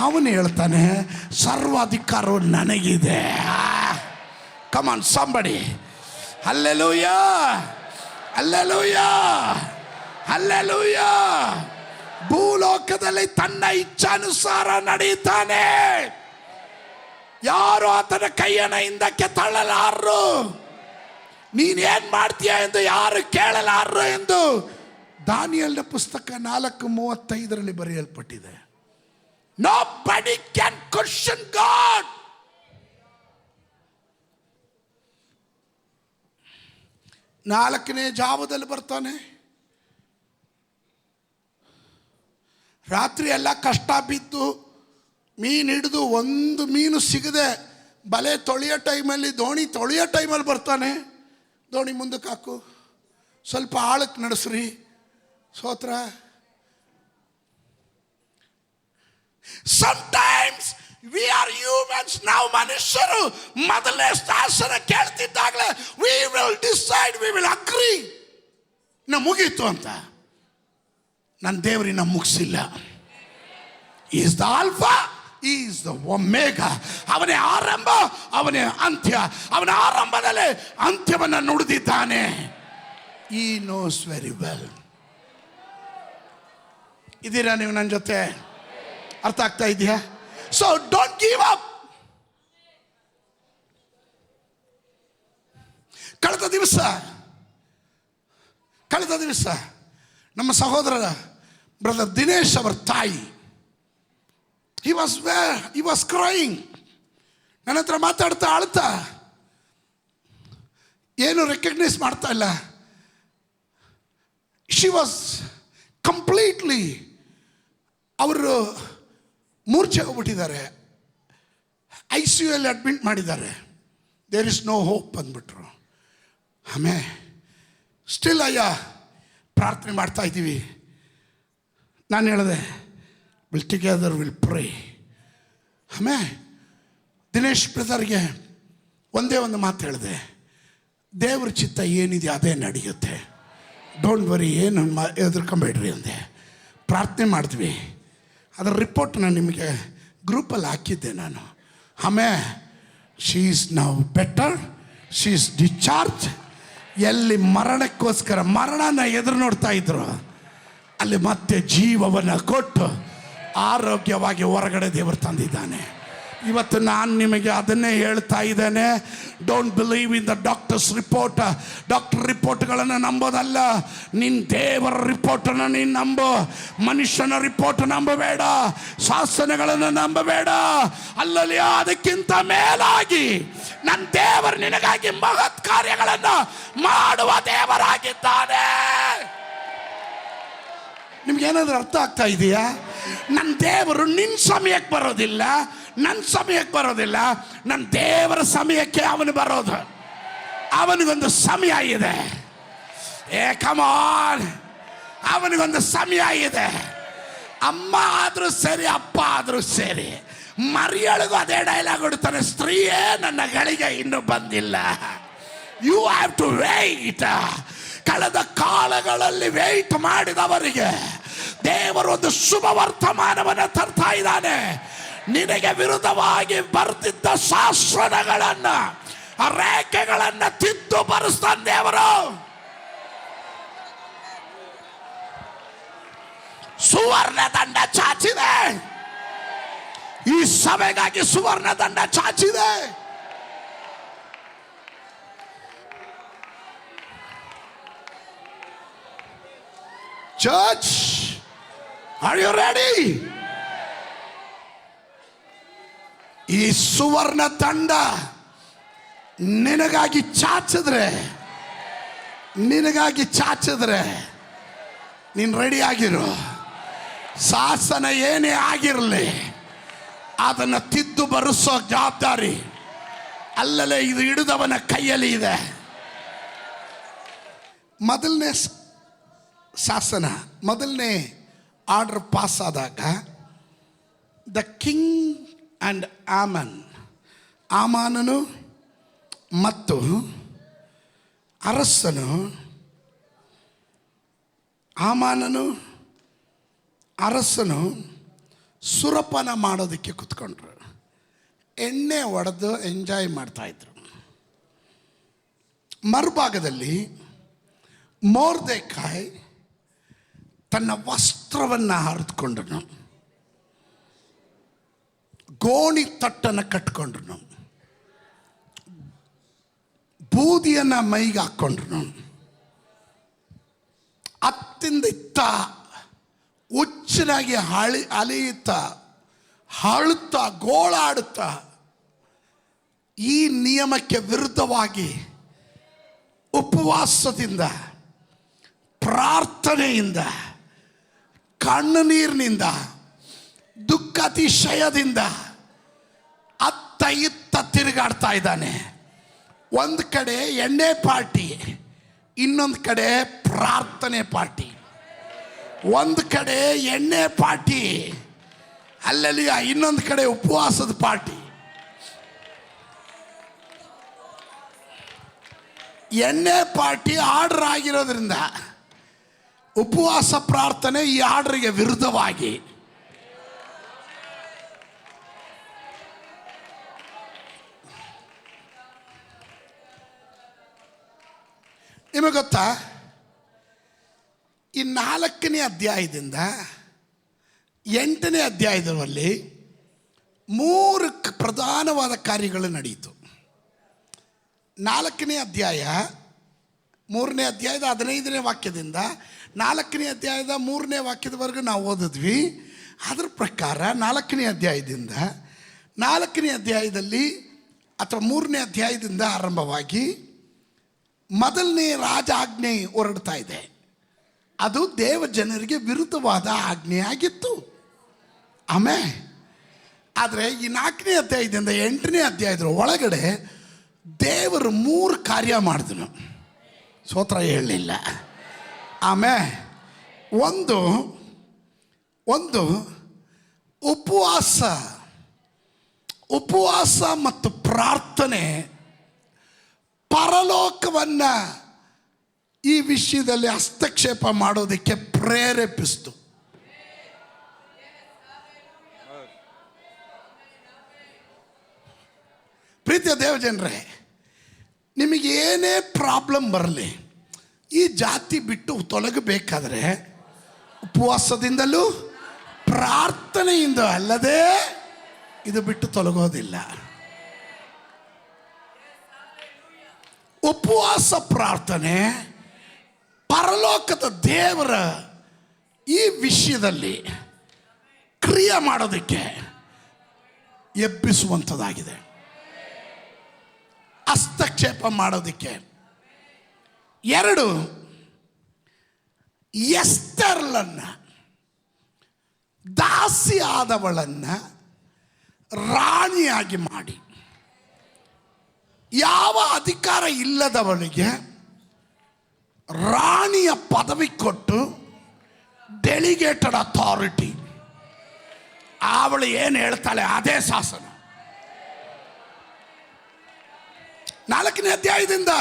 ಅವನು ಹೇಳ್ತಾನೆ, ಸರ್ವಾಧಿಕಾರವು ನನಗಿದೆ. ಕಮಾನ್ ಸಂಬಡಿ. Hallelujah, hallelujah, hallelujah. ಭೂಲೋಕದಲ್ಲಿ ತನ್ನ ಇಚ್ಛಾನುಸಾರ ನಡೆಯುತ್ತಾನೆ. ಯಾರು ಆತನ ಕೈಯನ್ನು ಹಿಂದಕ್ಕೆ ತಳ್ಳಲಾರರು. ನೀನೇನ್ ಮಾಡ್ತೀಯ ಎಂದು ಯಾರು ಕೇಳಲಾರರು ಎಂದು ದಾನಿಯೇಲನ ಪುಸ್ತಕ 4:35 ಬರೆಯಲ್ಪಟ್ಟಿದೆ. Nobody can question God. ನಾಲ್ಕನೇ ಜಾವದಲ್ಲಿ ಬರ್ತಾನೆ. ರಾತ್ರಿ ಎಲ್ಲ ಕಷ್ಟ ಬಿದ್ದು ಮೀನು ಹಿಡಿದು ಒಂದು ಮೀನು ಸಿಗದೆ ಬಲೆ ತೊಳೆಯೋ ಟೈಮಲ್ಲಿ, ದೋಣಿ ತೊಳೆಯೋ ಟೈಮಲ್ಲಿ ಬರ್ತಾನೆ. ದೋಣಿ ಮುಂದಕ್ಕೆ ಹಾಕು, ಸ್ವಲ್ಪ ಆಳಕ್ಕೆ ನಡೆಸ್ರಿ. ಸ್ತೋತ್ರ. Sometimes we are humans. ನಾವು ಮನುಷ್ಯರು ಮೊದಲನೇ ಶಾಸನ ಕೇಳ್ತಿದ್ದಾಗಲೇ we will decide, we will agree. ಇನ್ನು ಮುಗೀತು ಅಂತ. ನನ್ನ ದೇವರಿನ ಮುಗಿಸಿಲ್ಲ. Is the alpha, is the omega. ಅವನೇ ಆರಂಭ, ಅವನೇ ಅಂತ್ಯ. ಅವನ ಆರಂಭದಲ್ಲಿ ಅಂತ್ಯವನ್ನು ನುಡಿದಿದ್ದಾನೆ. ಈ ನೋಸ್ ವೆರಿ ವೆಲ್. ಇದ್ದೀರಾ ನೀವು ನನ್ನ ಜೊತೆ? ಅರ್ಥ ಆಗ್ತಾ ಇದೆಯಾ? So don't give up. ಕಳೆದ ದಿವಸ ನಮ್ಮ ಸಹೋದರ ಬ್ರದರ್ ದಿನೇಶ್ ಅವರ ತಾಯಿ, he was crying. ನನ್ನ ಹತ್ರ ಮಾತಾಡ್ತಾ ಅಳ್ತಾ, ಏನು ರೆಕಗ್ನೈಸ್ ಮಾಡ್ತಾ ಇಲ್ಲ. ಶಿ ವಾಸ್ ಕಂಪ್ಲೀಟ್ಲಿ, ಅವರು ಮೂರ್ಛೆ ಹೋಗ್ಬಿಟ್ಟಿದ್ದಾರೆ. ICU ಅಲ್ಲಿ ಅಡ್ಮಿಟ್ ಮಾಡಿದ್ದಾರೆ. ದೇರ್ ಇಸ್ ನೋ ಹೋಪ್ ಅಂದ್ಬಿಟ್ರು. ಆಮೇಲೆ ಸ್ಟಿಲ್ ಅಯ್ಯ ಪ್ರಾರ್ಥನೆ ಮಾಡ್ತಾ ಇದ್ದೀವಿ. ನಾನು ಹೇಳಿದೆ, ವಿಲ್ ಟುಗೆದರ್ ವಿಲ್ ಪ್ರೇ. ಆಮೇಲೆ ದಿನೇಶ್ ಬ್ರದರ್ಗೆ ಒಂದೇ ಒಂದು ಮಾತು ಹೇಳಿದೆ, ದೇವ್ರ ಚಿತ್ತ ಏನಿದೆ ಅದೇ ನಡೆಯುತ್ತೆ, ಡೋಂಟ್ ವರಿ, ಏನು ಹೆದರ್ಕೊಂಬೇಡ್ರಿ ಅಂದೆ. ಪ್ರಾರ್ಥನೆ ಮಾಡಿದ್ವಿ. ಅದರ ರಿಪೋರ್ಟ್ ನಾನು ನಿಮಗೆ ಗ್ರೂಪಲ್ಲಿ ಹಾಕಿದ್ದೆ ನಾನು. ಆಮೇಲೆ she is now better, she is discharge. ಎಲ್ಲಿ ಮರಣಕ್ಕೋಸ್ಕರ ಮರಣನ ಎದುರು ನೋಡ್ತಾ ಇದ್ರು, ಅಲ್ಲಿ ಮತ್ತೆ ಜೀವವನ್ನು ಕೊಟ್ಟು ಆರೋಗ್ಯವಾಗಿ ಹೊರಗಡೆ ದೇವರು ತಂದಿದ್ದಾನೆ. ಇವತ್ತು ನಾನು ನಿಮಗೆ ಅದನ್ನೇ ಹೇಳ್ತಾ ಇದ್ದೇನೆ. Don't believe in the doctor's report. Doctor ರಿಪೋರ್ಟ್ಗಳನ್ನು ನಂಬೋದಲ್ಲ, ನಿನ್ನ ದೇವರ ರಿಪೋರ್ಟನ್ನು ನೀನು ನಂಬು. ಮನುಷ್ಯನ ರಿಪೋರ್ಟ್ ನಂಬಬೇಡ, ಶಾಸನಗಳನ್ನು ನಂಬಬೇಡ. ಅಲ್ಲಲ್ಲಿ ಅದಕ್ಕಿಂತ ಮೇಲಾಗಿ ನನ್ನ ದೇವರು ನಿನಗಾಗಿ ಮಹತ್ ಕಾರ್ಯಗಳನ್ನು ಮಾಡುವ ದೇವರಾಗಿದ್ದಾನೆ. ನಿಮ್ಗೇನಾದ್ರೂ ಅರ್ಥ ಆಗ್ತಾ ಇದೆಯಾ? ನನ್ನ ದೇವರು ನಿನ್ನ ಸಮಯಕ್ಕೆ ಬರೋದಿಲ್ಲ, ನನ್ನ ಸಮಯಕ್ಕೆ ಬರೋದಿಲ್ಲ, ನನ್ನ ದೇವರ ಸಮಯಕ್ಕೆ ಅವನು ಬರೋದು. ಅವನಿಗೊಂದು ಸಮಯ ಇದೆ. ಕಮಾನ್, ಅವನಿಗೊಂದು ಸಮಯ ಇದೆ. ಅಮ್ಮ ಆದರೂ ಸರಿ, ಅಪ್ಪ ಆದರೂ ಸರಿ. ಮರಿಯಳಿಗೂ ಅದೇ ಡೈಲಾಗ್ ಹೊಡ್ತಾನೆ, ಸ್ತ್ರೀಯೇ ನನ್ನ ಗಳಿಗೆ ಇನ್ನೂ ಬಂದಿಲ್ಲ. You have to wait. ಕಳೆದ ಕಾಲಗಳಲ್ಲಿ ವೇಟ್ ಮಾಡಿದವರಿಗೆ ದೇವರು ಒಂದು ಶುಭ ವರ್ತಮಾನವನ್ನು ತರ್ತಾ ಇದ್ದಾನೆ. ನಿನಗೆ ವಿರುದ್ಧವಾಗಿ ಬರ್ತಿದ್ದ ಶಾಸನಗಳನ್ನ, ರೇಖೆಗಳನ್ನ ತಿದ್ದು ಬರೆಸ್ತಾನೆ ದೇವರು. ಸುವರ್ಣ ದಂಡ ಚಾಚಿದೆ, ಈ ಸಭೆಗಾಗಿ ಸುವರ್ಣ ದಂಡ ಚಾಚಿದೆ. Church, are you ready? ಈ ಸುವರ್ಣ ದಂಡ ನಿನಗಾಗಿ ಚಾಚಿದ್ರೆ ನೀನು ರೆಡಿ ಆಗಿರು. ಶಾಸನ ಏನೇ ಆಗಿರಲಿ ಅದನ್ನು ತಿದ್ದು ಬರೆಸೋ ಜವಾಬ್ದಾರಿ ಅಲ್ಲಲೇ ಇದು ಹಿಡಿದವನ ಕೈಯಲ್ಲಿ ಇದೆ. ಮೊದಲನೇ ಶಾಸನ, ಮೊದಲನೇ ಆರ್ಡರ್ ಪಾಸ್ ಆದಾಗ ದ ಕಿಂಗ್ ಆ್ಯಂಡ್ ಆಮಾನನು ಮತ್ತು ಅರಸನು, ಸುರಪಾನ ಮಾಡೋದಕ್ಕೆ ಕೂತ್ಕೊಂಡ್ರು. ಎಣ್ಣೆ ಹೊಡೆದು ಎಂಜಾಯ್ ಮಾಡ್ತಾಯಿದ್ರು. ಮರುಭಾಗದಲ್ಲಿ ಮೊರ್ದೆಕಾಯ್ ತನ್ನ ವಸ್ತ್ರವನ್ನು ಹರಿದುಕೊಂಡನು, ಗೋಣಿ ತಟ್ಟನ್ನು ಕಟ್ಕೊಂಡ್ರು, ಬೂದಿಯನ್ನು ಮೈಗೆ ಹಾಕ್ಕೊಂಡ್ರು. ಅತ್ತಿಂದ ಇತ್ತ ಹುಚ್ಚನಾಗಿ ಅಳುತ್ತಾ ಗೋಳಾಡುತ್ತಾ ಈ ನಿಯಮಕ್ಕೆ ವಿರುದ್ಧವಾಗಿ ಉಪವಾಸದಿಂದ, ಪ್ರಾರ್ಥನೆಯಿಂದ, ಕಣ್ಣುನೀರಿನಿಂದ, ದುಃಖಾತಿಶಯದಿಂದ ಅತ್ತ ಇತ್ತ ತಿರುಗಾಡ್ತಾ ಇದ್ದಾನೆ. ಒಂದು ಕಡೆ ಎಣ್ಣೆ ಪಾರ್ಟಿ, ಇನ್ನೊಂದು ಕಡೆ ಪ್ರಾರ್ಥನೆ ಪಾರ್ಟಿ. ಒಂದು ಕಡೆ ಎಣ್ಣೆ ಪಾರ್ಟಿ, ಅಲ್ಲಲ್ಲಿ ಇನ್ನೊಂದು ಕಡೆ ಉಪವಾಸದ ಪಾರ್ಟಿ. ಎಣ್ಣೆ ಪಾರ್ಟಿ ಆರ್ಡರ್ ಆಗಿರೋದ್ರಿಂದ ಉಪವಾಸ ಪ್ರಾರ್ಥನೆ ಈ ಆರ್ಡರ್ಗೆ ವಿರುದ್ಧವಾಗಿ. ನಿಮಗೆ ಗೊತ್ತಾ, ಈ 4ನೇ ಅಧ್ಯಾಯದಿಂದ 8ನೇ ಅಧ್ಯಾಯದಲ್ಲಿ 3 ಪ್ರಧಾನವಾದ ಕಾರ್ಯಗಳು ನಡೆಯಿತು. 4ನೇ ಅಧ್ಯಾಯ 3ನೇ ಅಧ್ಯಾಯದ 15ನೇ ವಾಕ್ಯದಿಂದ 4ನೇ ಅಧ್ಯಾಯದ 3ನೇ ವಾಕ್ಯದವರೆಗೂ ನಾವು ಓದಿದ್ವಿ. ಅದರ ಪ್ರಕಾರ 4ನೇ ಅಧ್ಯಾಯದಿಂದ 4ನೇ ಅಧ್ಯಾಯದಲ್ಲಿ ಅಥವಾ 3ನೇ ಅಧ್ಯಾಯದಿಂದ ಆರಂಭವಾಗಿ ಮೊದಲನೇ ರಾಜ ಆಜ್ಞೆ ಹೊರಡ್ತಾ ಇದೆ. ಅದು ದೇವ ಜನರಿಗೆ ವಿರುದ್ಧವಾದ ಆಜ್ಞೆ ಆಗಿತ್ತು. ಆಮೇಲೆ ಆದರೆ ಈ 4ನೇ ಅಧ್ಯಾಯದಿಂದ 8ನೇ ಅಧ್ಯಾಯದ ಒಳಗಡೆ ದೇವರು 3 ಕಾರ್ಯ ಮಾಡಿದನು. ಸ್ತೋತ್ರ ಹೇಳಲಿಲ್ಲ. ಆಮೇಲೆ ಒಂದು ಉಪವಾಸ ಮತ್ತು ಪ್ರಾರ್ಥನೆ ಪರಲೋಕವನ್ನು ಈ ವಿಷಯದಲ್ಲಿ ಹಸ್ತಕ್ಷೇಪ ಮಾಡೋದಕ್ಕೆ ಪ್ರೇರೇಪಿಸ್ತು. ಪ್ರೀತಿಯ ದೇವಜನರೇ, ನಿಮಗೆ ಏನೇ ಪ್ರಾಬ್ಲಮ್ ಬರಲಿ, ಈ ಜಾತಿ ಬಿಟ್ಟು ತೊಲಗಬೇಕಾದ್ರೆ ಉಪವಾಸದಿಂದಲೂ ಪ್ರಾರ್ಥನೆಯಿಂದ ಅಲ್ಲದೆ ಇದು ಬಿಟ್ಟು ತೊಲಗೋದಿಲ್ಲ. ಉಪವಾಸ ಪ್ರಾರ್ಥನೆ ಪರಲೋಕದ ದೇವರ ಈ ವಿಷಯದಲ್ಲಿ ಕ್ರಿಯೆ ಮಾಡೋದಕ್ಕೆ ಎಬ್ಬಿಸುವಂಥದ್ದಾಗಿದೆ, ಹಸ್ತಕ್ಷೇಪ ಮಾಡೋದಕ್ಕೆ. 2, ಎಸ್ತರ್ಳನ್ನ, ದಾಸಿ ಆದವಳನ್ನು ರಾಣಿಯಾಗಿ ಮಾಡಿ, ಯಾವ ಅಧಿಕಾರ ಇಲ್ಲದವಳಿಗೆ ರಾಣಿಯ ಪದವಿ ಕೊಟ್ಟು ಡೆಲಿಗೇಟೆಡ್ ಅಥಾರಿಟಿ, ಅವಳು ಏನು ಹೇಳ್ತಾಳೆ ಅದೇ ಶಾಸನ. 4ನೇ ಅಧ್ಯಾಯದಿಂದ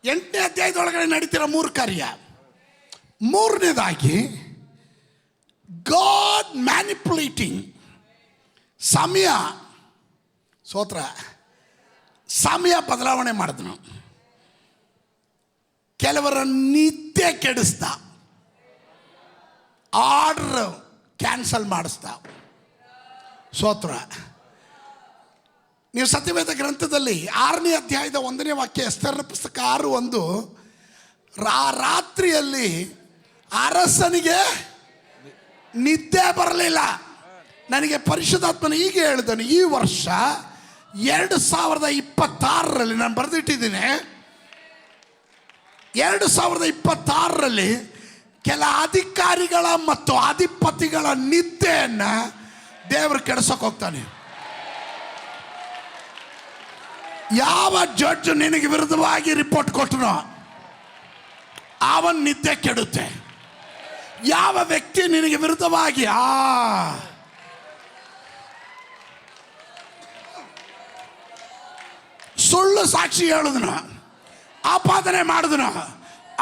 8ನೇ ಅಧ್ಯಾಯದೊಳಗಡೆ ನಡೀತಿರೋ 3 ಕಾರ್ಯ. 3ನೇದಾಗಿ ಗಾಡ್ ಮ್ಯಾನಿಪುಲೇಟಿಂಗ್, ಸಮಯ ಸ್ತೋತ್ರ, ಸಮಯ ಬದಲಾವಣೆ ಮಾಡಿದನು. ಕೆಲವರ ನಿದ್ದೆ ಕೆಡಿಸ್ದ, ಆರ್ಡರ್ ಕ್ಯಾನ್ಸಲ್ ಮಾಡಿಸ್ದ. ಸ್ತೋತ್ರ. ನೀವು ಸತ್ಯವೇದ ಗ್ರಂಥದಲ್ಲಿ 6ನೇ ಅಧ್ಯಾಯದ 1ನೇ ವಾಕ್ಯ, ಎಸ್ತೇರನ ಪುಸ್ತಕ 6:1, ರಾತ್ರಿಯಲ್ಲಿ ಅರಸನಿಗೆ ನಿದ್ದೆ ಬರಲಿಲ್ಲ. ನನಗೆ ಪರಿಶುದ್ಧಾತ್ಮನ ಹೀಗೆ ಹೇಳಿದನು, ಈ ವರ್ಷ 2026ರಲ್ಲಿ ನಾನು ಬರೆದಿಟ್ಟಿದ್ದೀನಿ, 2026ರಲ್ಲಿ ಕೆಲ ಅಧಿಕಾರಿಗಳ ಮತ್ತು ಅಧಿಪತಿಗಳ ನಿದ್ದೆಯನ್ನು ದೇವರು ಕೆಡಿಸೋಕೆ ಹೋಗ್ತಾನೆ. ಯಾವ ಜಡ್ಜ್ ನಿನಗೆ ವಿರುದ್ಧವಾಗಿ ರಿಪೋರ್ಟ್ ಕೊಟ್ಟನೋ ಅವನ್ ನಿದ್ದೆ ಕೆಡುತ್ತೆ. ಯಾವ ವ್ಯಕ್ತಿ ನಿನಗೆ ವಿರುದ್ಧವಾಗಿ ಸುಳ್ಳು ಸಾಕ್ಷಿ ಹೇಳಿದನ, ಆಪಾದನೆ ಮಾಡಿದನ,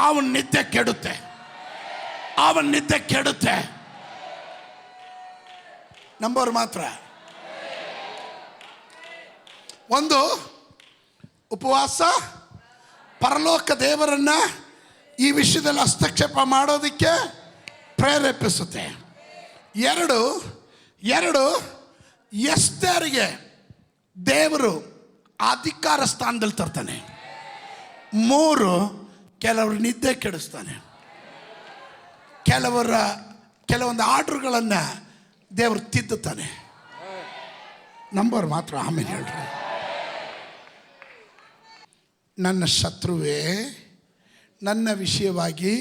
ಅವನ್ ನಿದ್ದೆ ಕೆಡುತ್ತೆ, ಅವನ್ ನಿದ್ದೆ ಕೆಡುತ್ತೆ. ನಂಬರ್ ಮಾತ್ರ 1, ಉಪವಾಸ ಪರಲೋಕ ದೇವರನ್ನ ಈ ವಿಷಯದಲ್ಲಿ ಹಸ್ತಕ್ಷೇಪ ಮಾಡೋದಕ್ಕೆ ಪ್ರೇರೇಪಿಸುತ್ತೆ. 2, ಎಸ್ತೇರಿಗೆ ದೇವರು ಅಧಿಕಾರ ಸ್ಥಾನದಲ್ಲಿ ತರ್ತಾನೆ. 3, ಕೆಲವರು ನಿದ್ದೆ ಕೆಡಿಸ್ತಾನೆ. ಕೆಲವೊಂದು ಆರ್ಡರ್ಗಳನ್ನು ದೇವರು ತಿದ್ದುತ್ತಾನೆ. ನಂಬರ್ ಮಾತ್ರ ಆಮೇಲೆ ಹೇಳ್ರಿ. ನನ್ನ ಶತ್ರುವೇ, ನನ್ನ ವಿಷಯವಾಗಿ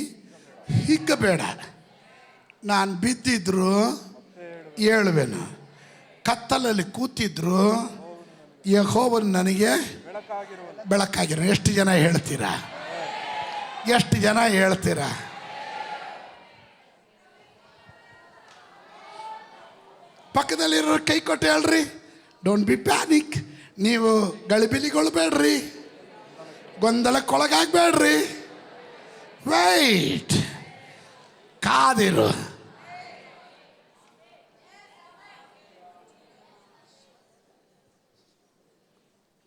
ಹಿಗ್ಗಬೇಡ, ನಾನು ಬಿದ್ದಿದ್ರು ಏಳುವೆನು, ಕತ್ತಲಲ್ಲಿ ಕೂತಿದ್ರು ಯೆಹೋವನು ನನಗೆ ಬೆಳಕಾಗಿರೋ. ಎಷ್ಟು ಜನ ಹೇಳ್ತೀರಾ? ಎಷ್ಟು ಜನ ಹೇಳ್ತೀರಾ? ಪಕ್ಕದಲ್ಲಿರೋ ಕೈ ಕೊಟ್ಟು ಹೇಳ್ರಿ, ಡೋಂಟ್ ಬಿ ಪ್ಯಾನಿಕ್. ನೀವು ಗಳಿಬಿಲಿಗೊಳ್ಬೇಡ್ರಿ, ಗೊಂದಲಕ್ಕೊಳಗಾಗಬೇಡ್ರಿ, ವೈಟ್, ಕಾದಿರು.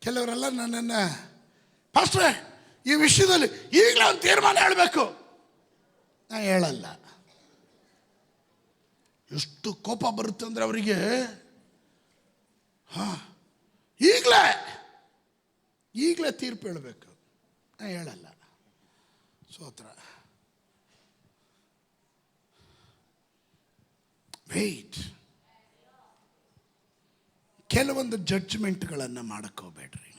ಕೆಲವರೆಲ್ಲ ನನ್ನನ್ನು, ಫಾಸ್ಟ್ರೇ ಈ ವಿಷಯದಲ್ಲಿ ಈಗಲೇ ಒಂದು ತೀರ್ಮಾನ ಹೇಳಬೇಕು. ನಾನು ಹೇಳಲ್ಲ. ಎಷ್ಟು ಕೋಪ ಬರುತ್ತೆ ಅಂದರೆ ಅವರಿಗೆ, ಈಗಲೇ ತೀರ್ಪು ಹೇಳಬೇಕು. ನಾನು ಹೇಳಲ್ಲ. ಸ್ತೋತ್ರ. ವೇಟ್. ಕೆಲವೊಂದು ಜಡ್ಜ್ಮೆಂಟ್ಗಳನ್ನು ಮಾಡೋಕ್ಕೋಗ್ಬೇಡ್ರಿ,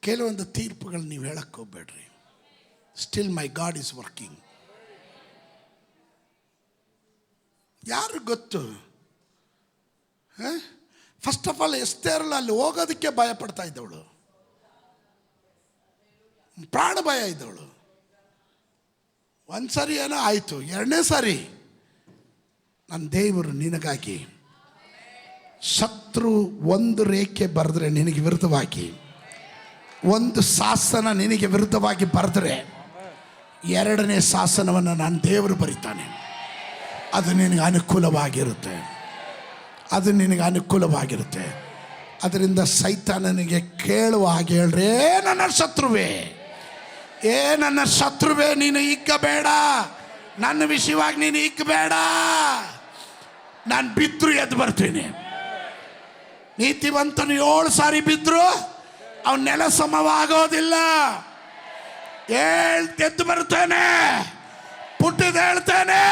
ಕೆಲವೊಂದು ತೀರ್ಪುಗಳು ನೀವು ಹೇಳೋಕ್ಕೋಗ್ಬೇಡ್ರಿ. Still my God is working. ಯಾರು ಗೊತ್ತು? ಫಸ್ಟ್ ಆಫ್ ಆಲ್ ಎಸ್ತೇರಲ್ಲ ಅಲ್ಲಿ ಹೋಗೋದಕ್ಕೆ ಭಯ ಪಡ್ತಾ ಇದ್ದವಳು, ಪ್ರಾಣ ಭಯ ಇದ್ದವಳು. ಒಂದು ಸರಿ ಏನೋ ಆಯಿತು, 2ನೇ ಸಾರಿ ನನ್ನ ದೇವರು ನಿನಗಾಗಿ ಶತ್ರು ಒಂದು ರೇಖೆ ಬರೆದ್ರೆ ನಿನಗೆ ವಿರುದ್ಧವಾಗಿ, ಒಂದು ಶಾಸನ ನಿನಗೆ ವಿರುದ್ಧವಾಗಿ ಬರೆದ್ರೆ 2ನೇ ಶಾಸನವನ್ನು ನಾನು ದೇವರು ಬರೀತಾನೆ. ಅದು ನಿನಗೆ ಅನುಕೂಲವಾಗಿರುತ್ತೆ, ಅದು ನಿನಗೆ ಅನುಕೂಲವಾಗಿರುತ್ತೆ. ಅದರಿಂದ ಸೈತಾನನಿಗೆ ಕೇಳುವ ಹಾಗೆ ಹೇಳ್ರಿ, ನನ್ನ ಶತ್ರುವೇ, ನನ್ನ ಶತ್ರುವೇ, ನೀನು ಇಕ್ಕಬೇಡ, ನನ್ನ ವಿಷಯವಾಗಿ ನೀನು ಇಕ್ಕಬೇಡ. ನಾನು ಬಿದ್ರು ಎದ್ದು ಬರ್ತೀನಿ. ನೀತಿವಂತನು 7 ಸಾರಿ ಬಿದ್ರು ಅವನ ನೆಲ ಸಮವಾಗೋದಿಲ್ಲ. ಎದ್ದು ಬರ್ತೇನೆ, ಪುಟ್ಟದ ಹೇಳ್ತೇನೆ,